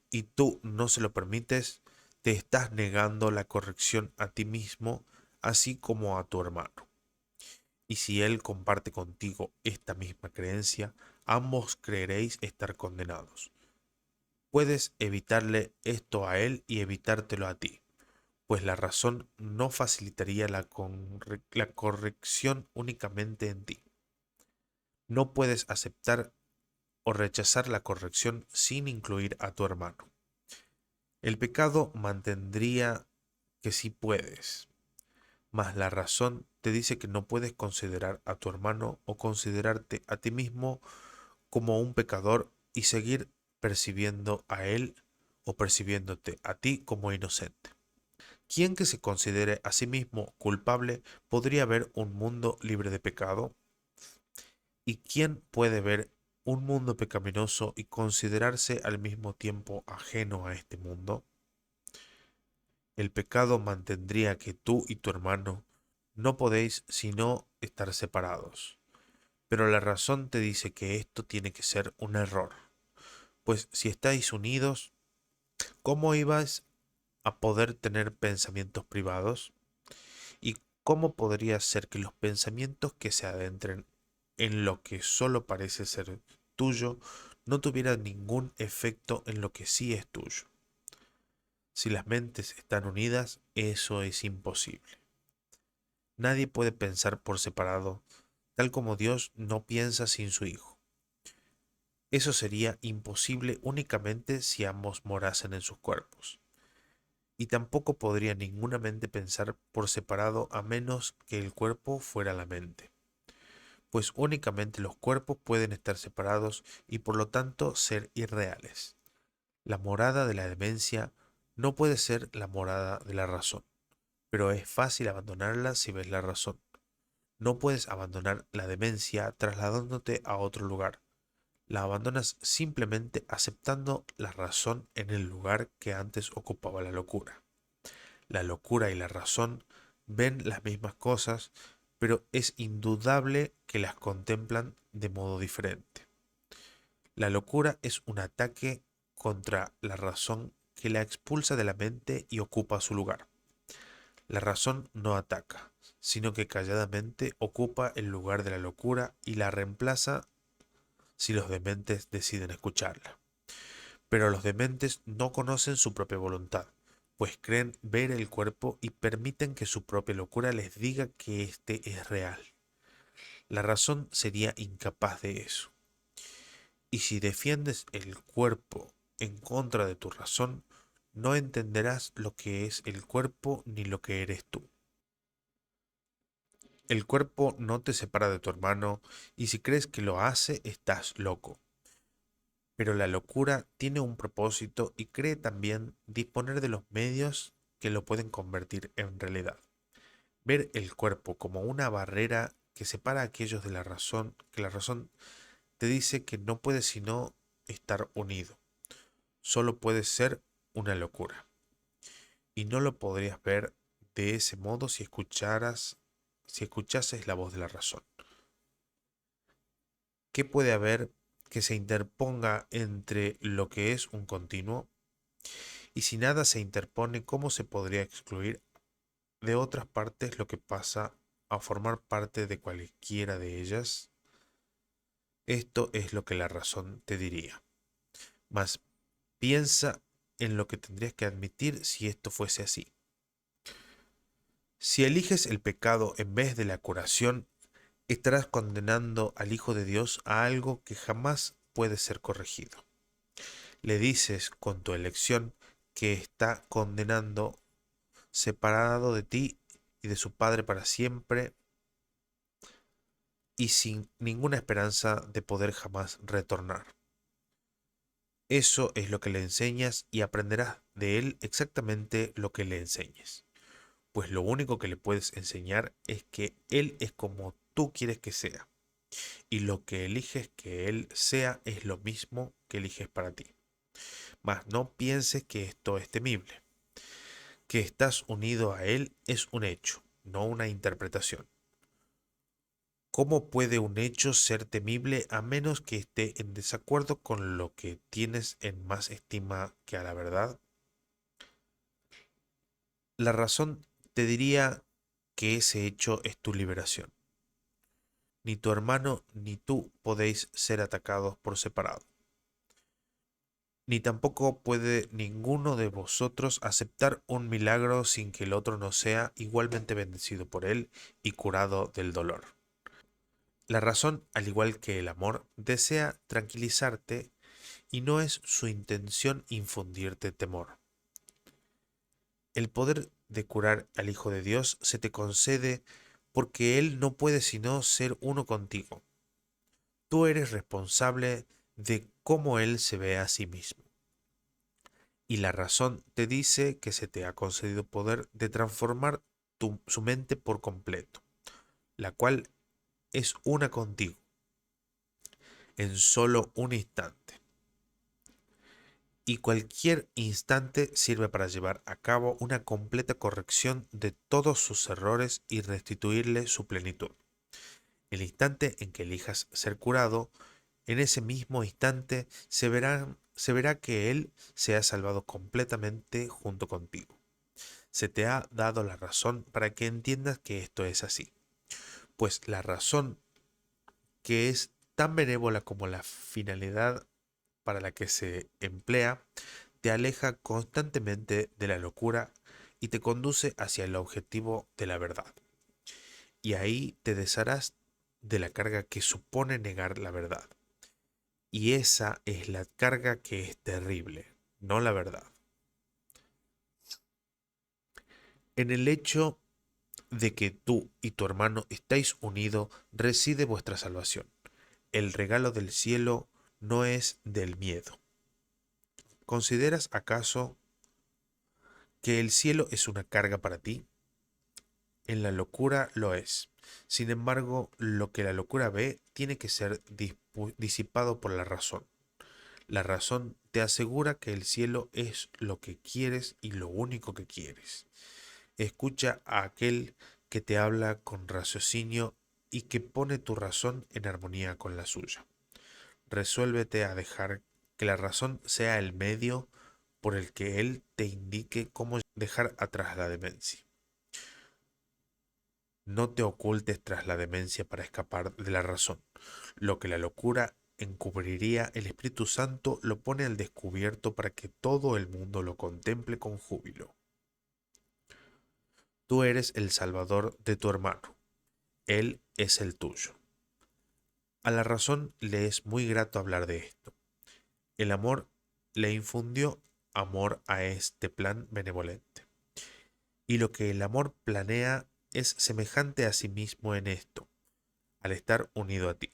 y tú no se lo permites, te estás negando la corrección a ti mismo, así como a tu hermano. Y si él comparte contigo esta misma creencia, ambos creeréis estar condenados. Puedes evitarle esto a él y evitártelo a ti, pues la razón no facilitaría la corrección únicamente en ti. No puedes aceptar o rechazar la corrección sin incluir a tu hermano. El pecado mantendría que sí puedes, mas la razón te dice que no puedes considerar a tu hermano o considerarte a ti mismo como un pecador y seguir percibiendo a él o percibiéndote a ti como inocente. ¿Quién que se considere a sí mismo culpable podría ver un mundo libre de pecado? ¿Y quién puede ver un mundo pecaminoso y considerarse al mismo tiempo ajeno a este mundo? El pecado mantendría que tú y tu hermano no podéis sino estar separados. Pero la razón te dice que esto tiene que ser un error. Pues si estáis unidos, ¿cómo ibais a poder tener pensamientos privados? ¿Y cómo podría ser que los pensamientos que se adentren en lo que solo parece ser tuyo no tuvieran ningún efecto en lo que sí es tuyo? Si las mentes están unidas, eso es imposible. Nadie puede pensar por separado, tal como Dios no piensa sin su Hijo. Eso sería imposible únicamente si ambos morasen en sus cuerpos. Y tampoco podría ninguna mente pensar por separado a menos que el cuerpo fuera la mente, pues únicamente los cuerpos pueden estar separados y por lo tanto ser irreales. La morada de la demencia no puede ser la morada de la razón, pero es fácil abandonarla si ves la razón. No puedes abandonar la demencia trasladándote a otro lugar. La abandonas simplemente aceptando la razón en el lugar que antes ocupaba la locura. La locura y la razón ven las mismas cosas, pero es indudable que las contemplan de modo diferente. La locura es un ataque contra la razón que la expulsa de la mente y ocupa su lugar. La razón no ataca, sino que calladamente ocupa el lugar de la locura y la reemplaza si los dementes deciden escucharla. Pero los dementes no conocen su propia voluntad, pues creen ver el cuerpo y permiten que su propia locura les diga que éste es real. La razón sería incapaz de eso. Y si defiendes el cuerpo en contra de tu razón, no entenderás lo que es el cuerpo ni lo que eres tú. El cuerpo no te separa de tu hermano, y si crees que lo hace, estás loco. Pero la locura tiene un propósito y cree también disponer de los medios que lo pueden convertir en realidad. Ver el cuerpo como una barrera que separa a aquellos de la razón, que la razón te dice que no puede sino estar unido. Solo puede ser una locura. Y no lo podrías ver de ese modo si escuchases la voz de la razón. ¿Qué puede haber que se interponga entre lo que es un continuo? Y si nada se interpone, ¿cómo se podría excluir de otras partes lo que pasa a formar parte de cualquiera de ellas? Esto es lo que la razón te diría. Mas piensa en lo que tendrías que admitir si esto fuese así. Si eliges el pecado en vez de la curación, estarás condenando al Hijo de Dios a algo que jamás puede ser corregido. Le dices con tu elección que está condenando separado de ti y de su Padre para siempre y sin ninguna esperanza de poder jamás retornar. Eso es lo que le enseñas y aprenderás de él exactamente lo que le enseñes. Pues lo único que le puedes enseñar es que él es como tú quieres que sea. Y lo que eliges que él sea es lo mismo que eliges para ti. Mas no pienses que esto es temible. Que estás unido a él es un hecho, no una interpretación. ¿Cómo puede un hecho ser temible a menos que esté en desacuerdo con lo que tienes en más estima que a la verdad? La razón te diría que ese hecho es tu liberación. Ni tu hermano ni tú podéis ser atacados por separado. Ni tampoco puede ninguno de vosotros aceptar un milagro sin que el otro no sea igualmente bendecido por él y curado del dolor. La razón, al igual que el amor, desea tranquilizarte y no es su intención infundirte temor. El poder de curar al Hijo de Dios se te concede porque Él no puede sino ser uno contigo. Tú eres responsable de cómo Él se ve a sí mismo. Y la razón te dice que se te ha concedido poder de transformar su mente por completo, la cual es una contigo, en solo un instante. Y cualquier instante sirve para llevar a cabo una completa corrección de todos sus errores y restituirle su plenitud. El instante en que elijas ser curado, en ese mismo instante se verá que Él se ha salvado completamente junto contigo. Se te ha dado la razón para que entiendas que esto es así, pues la razón, que es tan benévola como la finalidad para la que se emplea, te aleja constantemente de la locura y te conduce hacia el objetivo de la verdad. Y ahí te desharás de la carga que supone negar la verdad. Y esa es la carga que es terrible, no la verdad. En el hecho de que tú y tu hermano estáis unidos reside vuestra salvación. El regalo del cielo no es del miedo. ¿Consideras acaso que el cielo es una carga para ti? En la locura lo es. Sin embargo, lo que la locura ve tiene que ser disipado por la razón. La razón te asegura que el cielo es lo que quieres y lo único que quieres. Escucha a aquel que te habla con raciocinio y que pone tu razón en armonía con la suya. Resuélvete a dejar que la razón sea el medio por el que él te indique cómo dejar atrás la demencia. No te ocultes tras la demencia para escapar de la razón. Lo que la locura encubriría, el Espíritu Santo lo pone al descubierto para que todo el mundo lo contemple con júbilo. Tú eres el salvador de tu hermano, él es el tuyo. A la razón le es muy grato hablar de esto. El amor le infundió amor a este plan benevolente. Y lo que el amor planea es semejante a sí mismo en esto, al estar unido a ti.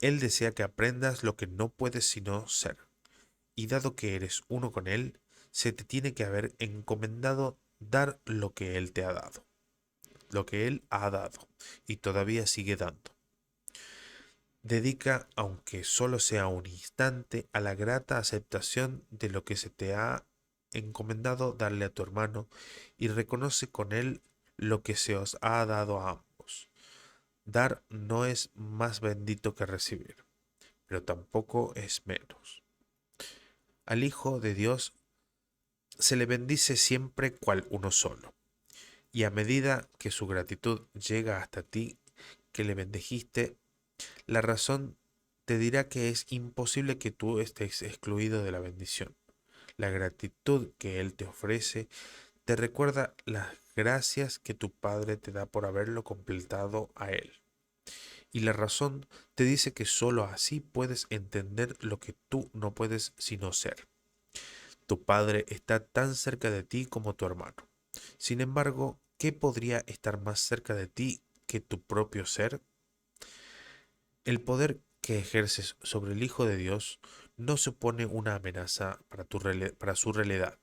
Él desea que aprendas lo que no puedes sino ser, y dado que eres uno con Él, se te tiene que haber encomendado dar lo que Él te ha dado, lo que Él ha dado, y todavía sigue dando. Dedica, aunque solo sea un instante, a la grata aceptación de lo que se te ha encomendado darle a tu hermano, y reconoce con él lo que se os ha dado a ambos. Dar no es más bendito que recibir, pero tampoco es menos. Al Hijo de Dios se le bendice siempre cual uno solo, y a medida que su gratitud llega hasta ti, que le bendijiste, la razón te dirá que es imposible que tú estés excluido de la bendición. La gratitud que Él te ofrece te recuerda las gracias que tu Padre te da por haberlo completado a Él. Y la razón te dice que sólo así puedes entender lo que tú no puedes sino ser. Tu Padre está tan cerca de ti como tu hermano. Sin embargo, ¿qué podría estar más cerca de ti que tu propio ser? El poder que ejerces sobre el Hijo de Dios no supone una amenaza para su realidad.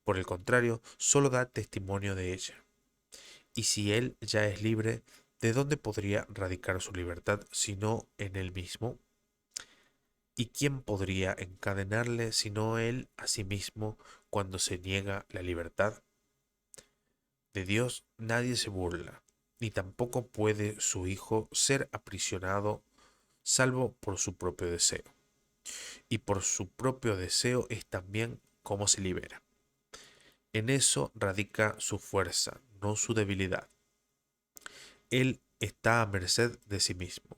Por el contrario, solo da testimonio de ella. Y si Él ya es libre, ¿de dónde podría radicar su libertad sino en Él mismo? ¿Y quién podría encadenarle sino Él a sí mismo cuando se niega la libertad? De Dios nadie se burla, ni tampoco puede su Hijo ser aprisionado salvo por su propio deseo. Y por su propio deseo es también como se libera. En eso radica su fuerza, no su debilidad. Él está a merced de sí mismo,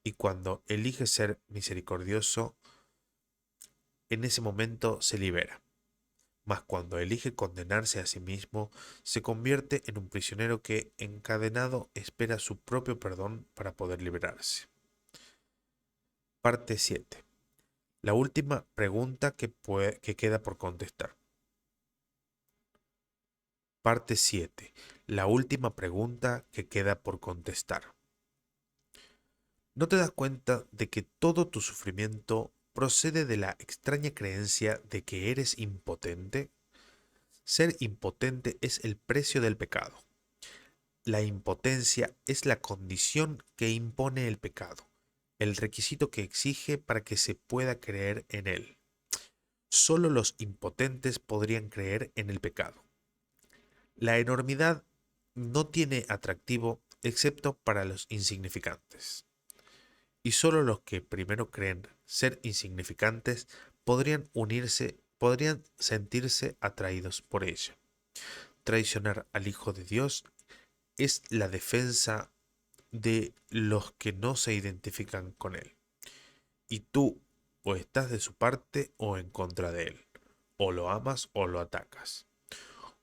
y cuando elige ser misericordioso, en ese momento se libera. Mas cuando elige condenarse a sí mismo, se convierte en un prisionero que, encadenado, espera su propio perdón para poder liberarse. Parte 7. La última pregunta que queda por contestar. Parte 7. La última pregunta que queda por contestar. ¿No te das cuenta de que todo tu sufrimiento procede de la extraña creencia de que eres impotente? Ser impotente es el precio del pecado. La impotencia es la condición que impone el pecado, el requisito que exige para que se pueda creer en él. Solo los impotentes podrían creer en el pecado. La enormidad no tiene atractivo excepto para los insignificantes. Y solo los que primero creen ser insignificantes podrían sentirse atraídos por ella. Traicionar al Hijo de Dios es la defensa de los que no se identifican con él. Y tú o estás de su parte o en contra de él. O lo amas o lo atacas.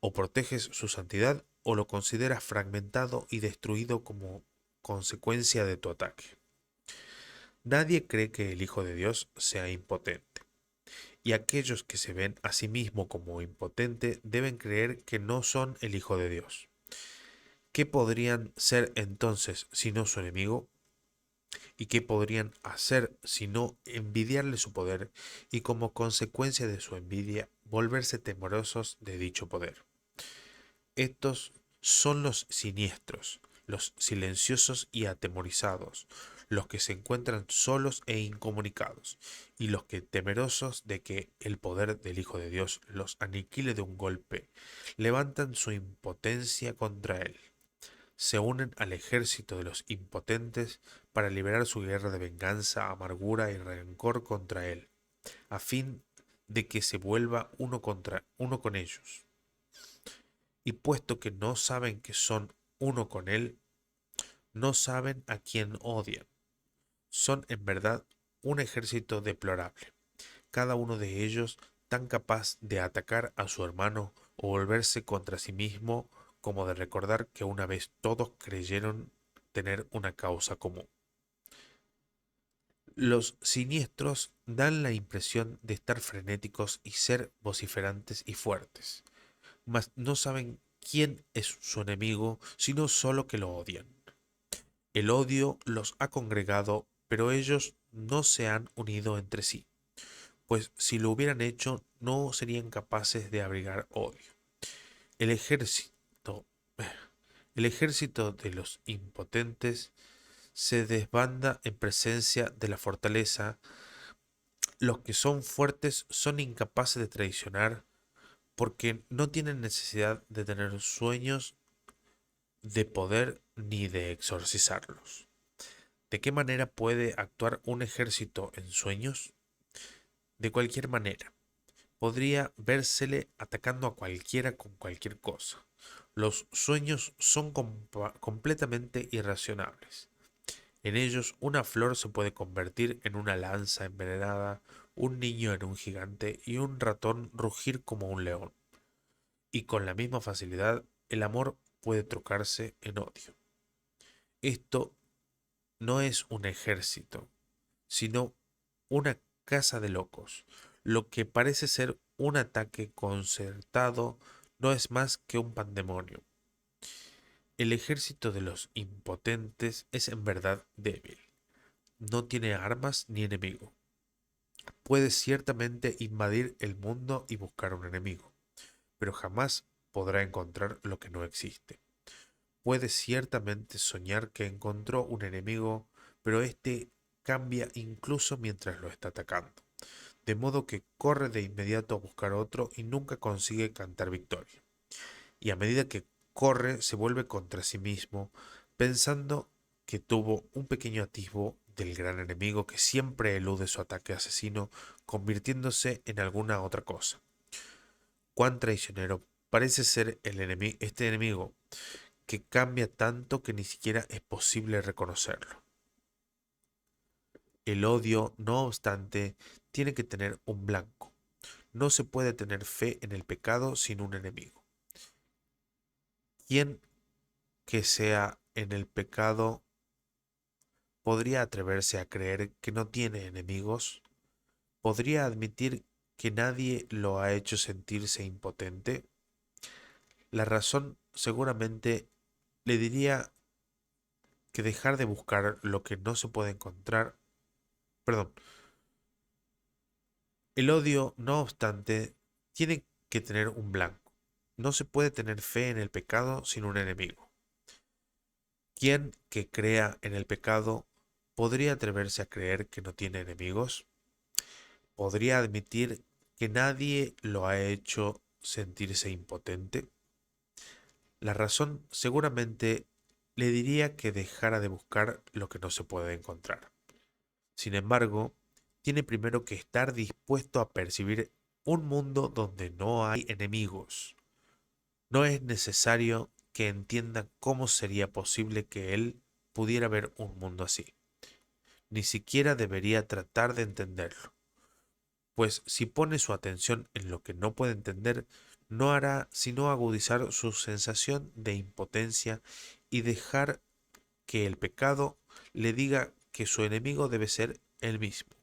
O proteges su santidad o lo consideras fragmentado y destruido como consecuencia de tu ataque. Nadie cree que el Hijo de Dios sea impotente. Y aquellos que se ven a sí mismos como impotente deben creer que no son el Hijo de Dios. ¿Qué podrían ser entonces si no su enemigo? ¿Y qué podrían hacer sino envidiarle su poder y como consecuencia de su envidia volverse temerosos de dicho poder? Estos son los siniestros, los silenciosos y atemorizados, los que se encuentran solos e incomunicados, y los que, temerosos de que el poder del Hijo de Dios los aniquile de un golpe, levantan su impotencia contra él. Se unen al ejército de los impotentes para liberar su guerra de venganza, amargura y rencor contra él, a fin de que se vuelva uno con ellos. Y puesto que no saben que son uno con él, no saben a quién odian. Son en verdad un ejército deplorable, cada uno de ellos tan capaz de atacar a su hermano o volverse contra sí mismo como de recordar que una vez todos creyeron tener una causa común. Los siniestros dan la impresión de estar frenéticos y ser vociferantes y fuertes, mas no saben quién es su enemigo, sino solo que lo odian. El odio los ha congregado, pero ellos no se han unido entre sí, pues si lo hubieran hecho no serían capaces de abrigar odio. El ejército, el ejército de los impotentes se desbanda en presencia de la fortaleza. Los que son fuertes son incapaces de traicionar porque no tienen necesidad de tener sueños de poder ni de exorcizarlos. ¿De qué manera puede actuar un ejército en sueños? De cualquier manera. Podría vérsele atacando a cualquiera con cualquier cosa. Los sueños son completamente irracionables. En ellos una flor se puede convertir en una lanza envenenada, un niño en un gigante y un ratón rugir como un león. Y con la misma facilidad el amor puede trocarse en odio. Esto no es un ejército, sino una casa de locos. Lo que parece ser un ataque concertado no es más que un pandemonio. El ejército de los impotentes es en verdad débil. No tiene armas ni enemigo. Puede ciertamente invadir el mundo y buscar un enemigo, pero jamás podrá encontrar lo que no existe. Puede ciertamente soñar que encontró un enemigo, pero éste cambia incluso mientras lo está atacando, de modo que corre de inmediato a buscar otro y nunca consigue cantar victoria. Y a medida que corre se vuelve contra sí mismo, pensando que tuvo un pequeño atisbo del gran enemigo que siempre elude su ataque asesino, convirtiéndose en alguna otra cosa. Cuán traicionero parece ser este enemigo, que cambia tanto que ni siquiera es posible reconocerlo. El odio, no obstante, tiene que tener un blanco. No se puede tener fe en el pecado sin un enemigo. ¿Quién que sea en el pecado podría atreverse a creer que no tiene enemigos? ¿Podría admitir que nadie lo ha hecho sentirse impotente? La razón seguramente le diría que dejar de buscar lo que no se puede encontrar, perdón, el odio, no obstante, tiene que tener un blanco. No se puede tener fe en el pecado sin un enemigo. ¿Quién que crea en el pecado podría atreverse a creer que no tiene enemigos? ¿Podría admitir que nadie lo ha hecho sentirse impotente? La razón seguramente le diría que dejara de buscar lo que no se puede encontrar. Sin embargo, tiene primero que estar dispuesto a percibir un mundo donde no hay enemigos. No es necesario que entienda cómo sería posible que él pudiera ver un mundo así. Ni siquiera debería tratar de entenderlo, pues si pone su atención en lo que no puede entender, no hará sino agudizar su sensación de impotencia y dejar que el pecado le diga que su enemigo debe ser él mismo.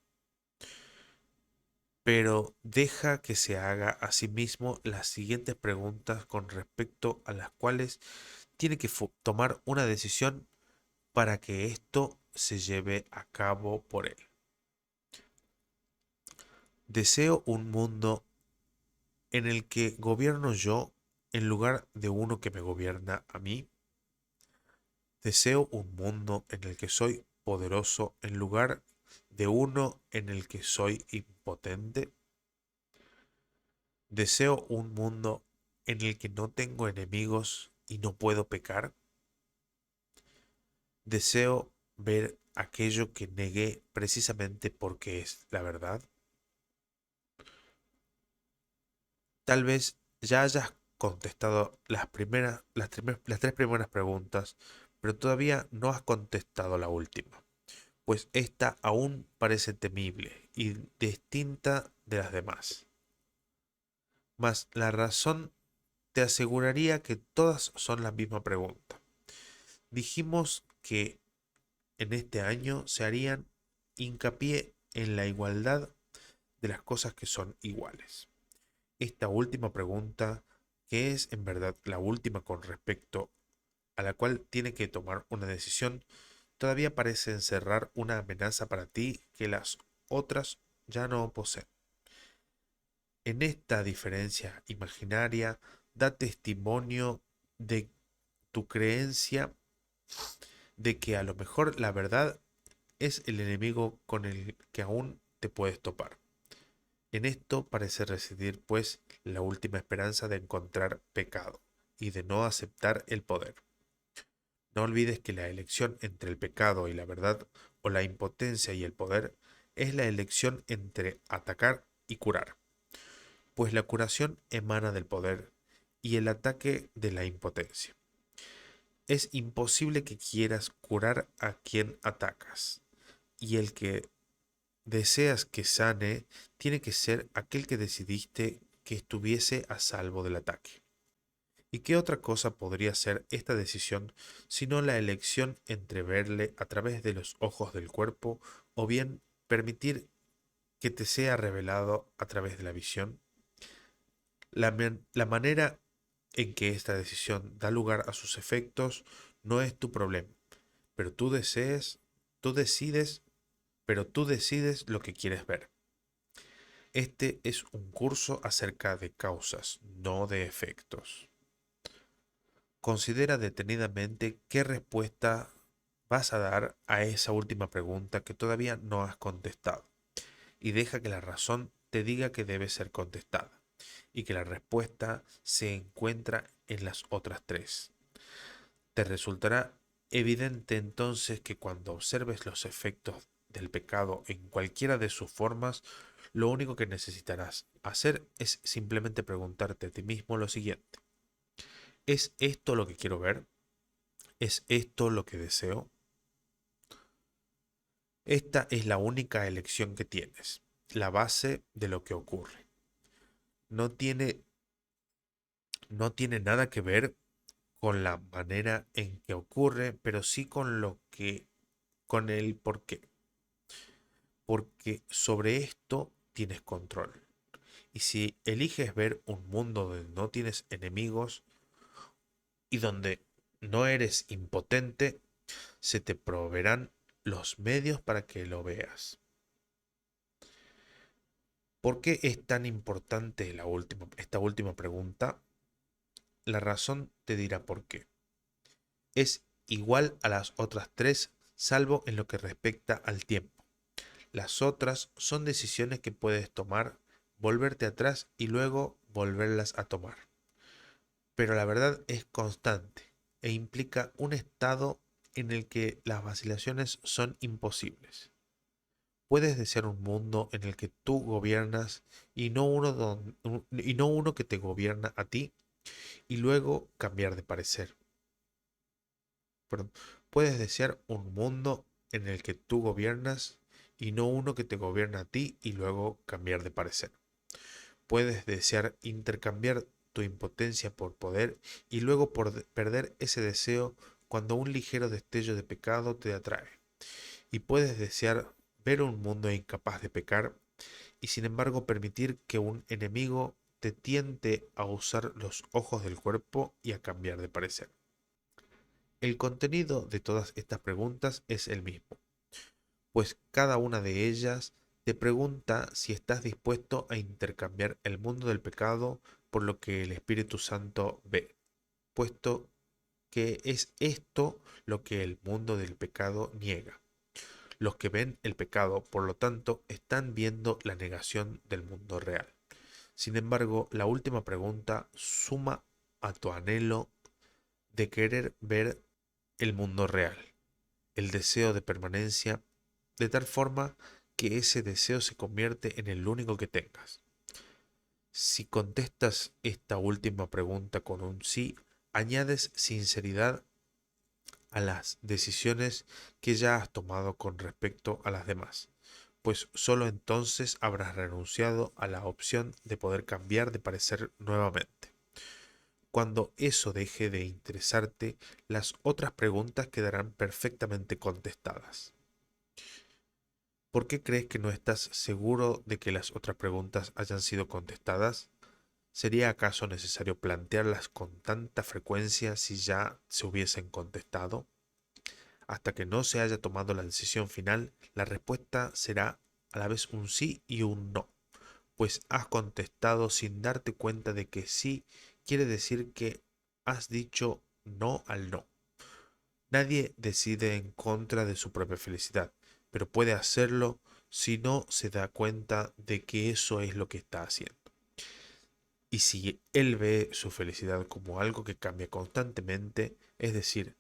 Pero deja que se haga a sí mismo las siguientes preguntas con respecto a las cuales tiene que tomar una decisión para que esto se lleve a cabo por él. Deseo un mundo en el que gobierno yo en lugar de uno que me gobierna a mí. Deseo un mundo en el que soy poderoso en lugar de uno en el que soy impotente. Deseo un mundo en el que no tengo enemigos y no puedo pecar. Deseo ver aquello que negué precisamente porque es la verdad. Tal vez ya hayas contestado las tres primeras preguntas, pero todavía no has contestado la última, pues esta aún parece temible y distinta de las demás. Mas la razón te aseguraría que todas son la misma pregunta. Dijimos que en este año se harían hincapié en la igualdad de las cosas que son iguales. Esta última pregunta, que es en verdad la última con respecto a la cual tiene que tomar una decisión, todavía parece encerrar una amenaza para ti que las otras ya no poseen. En esta diferencia imaginaria da testimonio de tu creencia de que a lo mejor la verdad es el enemigo con el que aún te puedes topar. En esto parece residir, pues, la última esperanza de encontrar pecado y de no aceptar el poder. No olvides que la elección entre el pecado y la verdad, o la impotencia y el poder, es la elección entre atacar y curar, pues la curación emana del poder y el ataque de la impotencia. Es imposible que quieras curar a quien atacas, y el que deseas que sane tiene que ser aquel que decidiste que estuviese a salvo del ataque. ¿Y qué otra cosa podría ser esta decisión sino la elección entre verle a través de los ojos del cuerpo o bien permitir que te sea revelado a través de la visión? La manera en que esta decisión da lugar a sus efectos no es tu problema, pero tú decides, pero tú decides lo que quieres ver. Este es un curso acerca de causas, no de efectos. Considera detenidamente qué respuesta vas a dar a esa última pregunta que todavía no has contestado y deja que la razón te diga que debe ser contestada y que la respuesta se encuentra en las otras tres. Te resultará evidente entonces que cuando observes los efectos del pecado en cualquiera de sus formas, lo único que necesitarás hacer es simplemente preguntarte a ti mismo lo siguiente: ¿es esto lo que quiero ver? ¿Es esto lo que deseo? Esta es la única elección que tienes, la base de lo que ocurre. No tiene, no tiene nada que ver con la manera en que ocurre, pero sí con el por qué. Porque sobre esto tienes control. Y si eliges ver un mundo donde no tienes enemigos, Y donde no eres impotente, se te proveerán los medios para que lo veas. ¿Por qué es tan importante esta última pregunta? La razón te dirá por qué. Es igual a las otras tres, salvo en lo que respecta al tiempo. Las otras son decisiones que puedes tomar, volverte atrás y luego volverlas a tomar. Pero la verdad es constante e implica un estado en el que las vacilaciones son imposibles. Puedes desear un mundo en el que tú gobiernas y no uno que te gobierna a ti y luego cambiar de parecer. Perdón. Puedes desear un mundo en el que tú gobiernas y no uno que te gobierna a ti y luego cambiar de parecer. Puedes desear intercambiar tu impotencia por poder y luego por perder ese deseo cuando un ligero destello de pecado te atrae. Y puedes desear ver un mundo incapaz de pecar y sin embargo permitir que un enemigo te tiente a usar los ojos del cuerpo y a cambiar de parecer. El contenido de todas estas preguntas es el mismo, pues cada una de ellas te pregunta si estás dispuesto a intercambiar el mundo del pecado por lo que el Espíritu Santo ve, puesto que es esto lo que el mundo del pecado niega. Los que ven el pecado, por lo tanto, están viendo la negación del mundo real. Sin embargo, la última pregunta suma a tu anhelo de querer ver el mundo real, el deseo de permanencia, de tal forma que ese deseo se convierte en el único que tengas. Si contestas esta última pregunta con un sí, añades sinceridad a las decisiones que ya has tomado con respecto a las demás, pues sólo entonces habrás renunciado a la opción de poder cambiar de parecer nuevamente. Cuando eso deje de interesarte, las otras preguntas quedarán perfectamente contestadas. ¿Por qué crees que no estás seguro de que las otras preguntas hayan sido contestadas? ¿Sería acaso necesario plantearlas con tanta frecuencia si ya se hubiesen contestado? Hasta que no se haya tomado la decisión final, la respuesta será a la vez un sí y un no, pues has contestado sin darte cuenta de que sí quiere decir que has dicho no al no. Nadie decide en contra de su propia felicidad, pero puede hacerlo si no se da cuenta de que eso es lo que está haciendo. Y si él ve su felicidad como algo que cambia constantemente, es decir,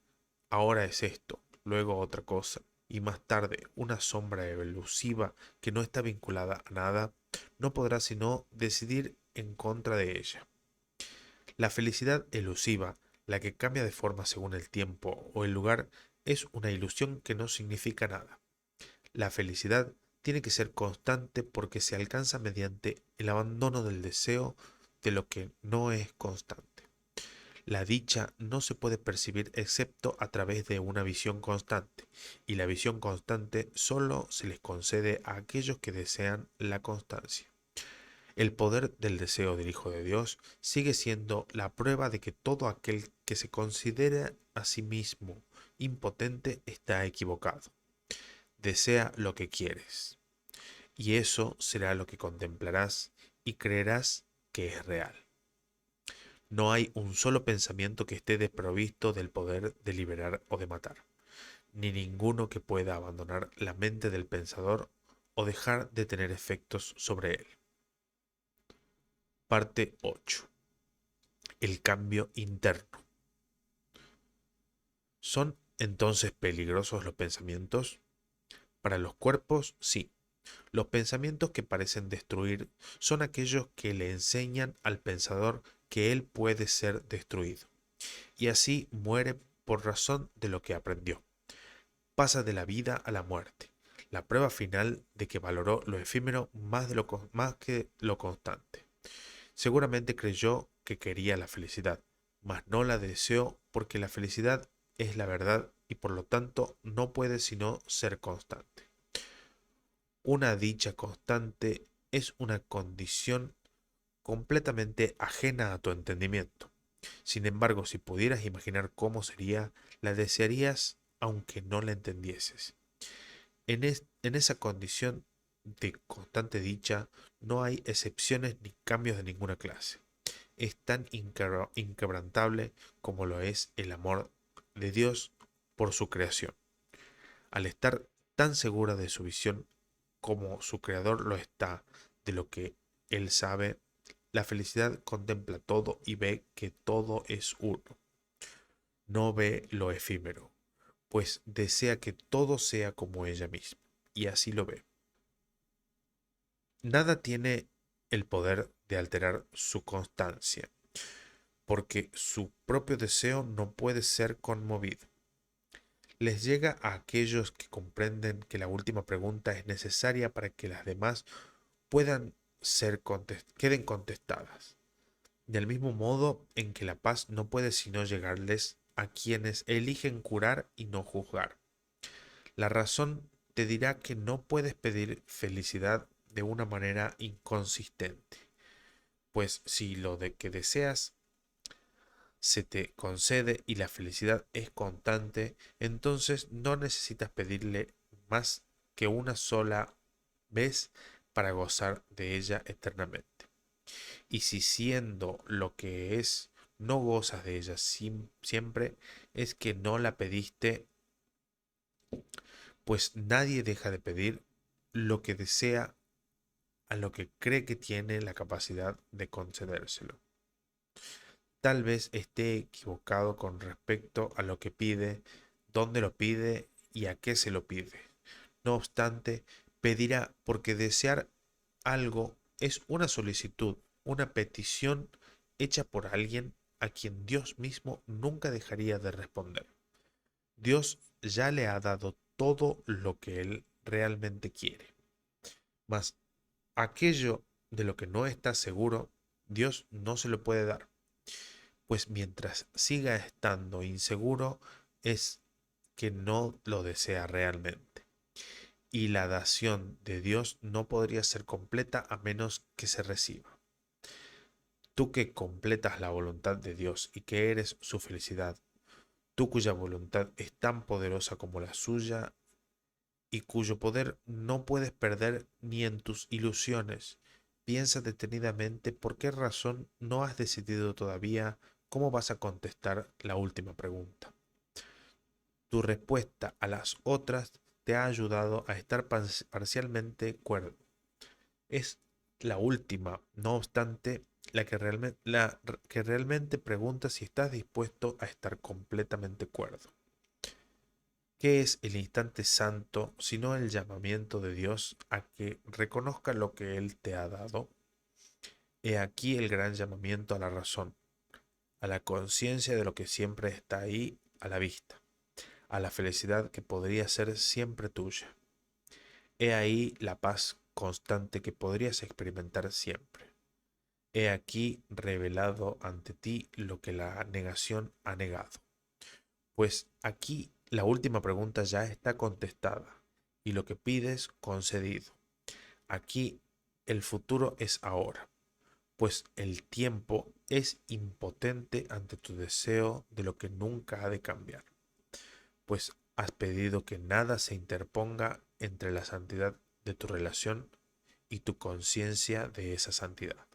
ahora es esto, luego otra cosa, y más tarde una sombra elusiva que no está vinculada a nada, no podrá sino decidir en contra de ella. La felicidad elusiva, la que cambia de forma según el tiempo o el lugar, es una ilusión que no significa nada. La felicidad tiene que ser constante porque se alcanza mediante el abandono del deseo de lo que no es constante. La dicha no se puede percibir excepto a través de una visión constante, y la visión constante solo se les concede a aquellos que desean la constancia. El poder del deseo del Hijo de Dios sigue siendo la prueba de que todo aquel que se considera a sí mismo impotente está equivocado. Desea lo que quieres, y eso será lo que contemplarás y creerás que es real. No hay un solo pensamiento que esté desprovisto del poder de liberar o de matar, ni ninguno que pueda abandonar la mente del pensador o dejar de tener efectos sobre él. Parte 8. El cambio interno. ¿Son entonces peligrosos los pensamientos? Para los cuerpos, sí. Los pensamientos que parecen destruir son aquellos que le enseñan al pensador que él puede ser destruido, y así muere por razón de lo que aprendió. Pasa de la vida a la muerte, la prueba final de que valoró lo efímero más que lo constante. Seguramente creyó que quería la felicidad, mas no la deseó porque la felicidad es la verdad y por lo tanto no puede sino ser constante. Una dicha constante es una condición completamente ajena a tu entendimiento. Sin embargo, si pudieras imaginar cómo sería, la desearías aunque no la entendieses. En esa condición de constante dicha no hay excepciones ni cambios de ninguna clase. Es tan inquebrantable como lo es el amor de Dios por su creación. Al estar tan segura de su visión como su creador lo está de lo que él sabe, la felicidad contempla todo y ve que todo es uno. No ve lo efímero, pues desea que todo sea como ella misma, y así lo ve. Nada tiene el poder de alterar su constancia, porque su propio deseo no puede ser conmovido. Les llega a aquellos que comprenden que la última pregunta es necesaria para que las demás puedan queden contestadas. Del mismo modo en que la paz no puede sino llegarles a quienes eligen curar y no juzgar. La razón te dirá que no puedes pedir felicidad de una manera inconsistente, pues si lo de que deseas se te concede y la felicidad es constante, entonces no necesitas pedirle más que una sola vez para gozar de ella eternamente. Y si siendo lo que es, no gozas de ella siempre, es que no la pediste, pues nadie deja de pedir lo que desea a lo que cree que tiene la capacidad de concedérselo. Tal vez esté equivocado con respecto a lo que pide, dónde lo pide y a qué se lo pide. No obstante, pedirá porque desear algo es una solicitud, una petición hecha por alguien a quien Dios mismo nunca dejaría de responder. Dios ya le ha dado todo lo que él realmente quiere. Mas aquello de lo que no está seguro, Dios no se lo puede dar, pues mientras siga estando inseguro es que no lo desea realmente. Y la dación de Dios no podría ser completa a menos que se reciba. Tú que completas la voluntad de Dios y que eres su felicidad, tú cuya voluntad es tan poderosa como la suya y cuyo poder no puedes perder ni en tus ilusiones, piensa detenidamente por qué razón no has decidido todavía cómo vas a contestar la última pregunta. Tu respuesta a las otras te ha ayudado a estar parcialmente cuerdo. Es la última, no obstante, que realmente pregunta si estás dispuesto a estar completamente cuerdo. ¿Qué es el instante santo sino el llamamiento de Dios a que reconozca lo que Él te ha dado? He aquí el gran llamamiento a la razón, a la conciencia de lo que siempre está ahí a la vista, a la felicidad que podría ser siempre tuya. He ahí la paz constante que podrías experimentar siempre. He aquí revelado ante ti lo que la negación ha negado. Pues aquí la última pregunta ya está contestada y lo que pides concedido. Aquí el futuro es ahora, pues el tiempo es impotente ante tu deseo de lo que nunca ha de cambiar, pues has pedido que nada se interponga entre la santidad de tu relación y tu conciencia de esa santidad.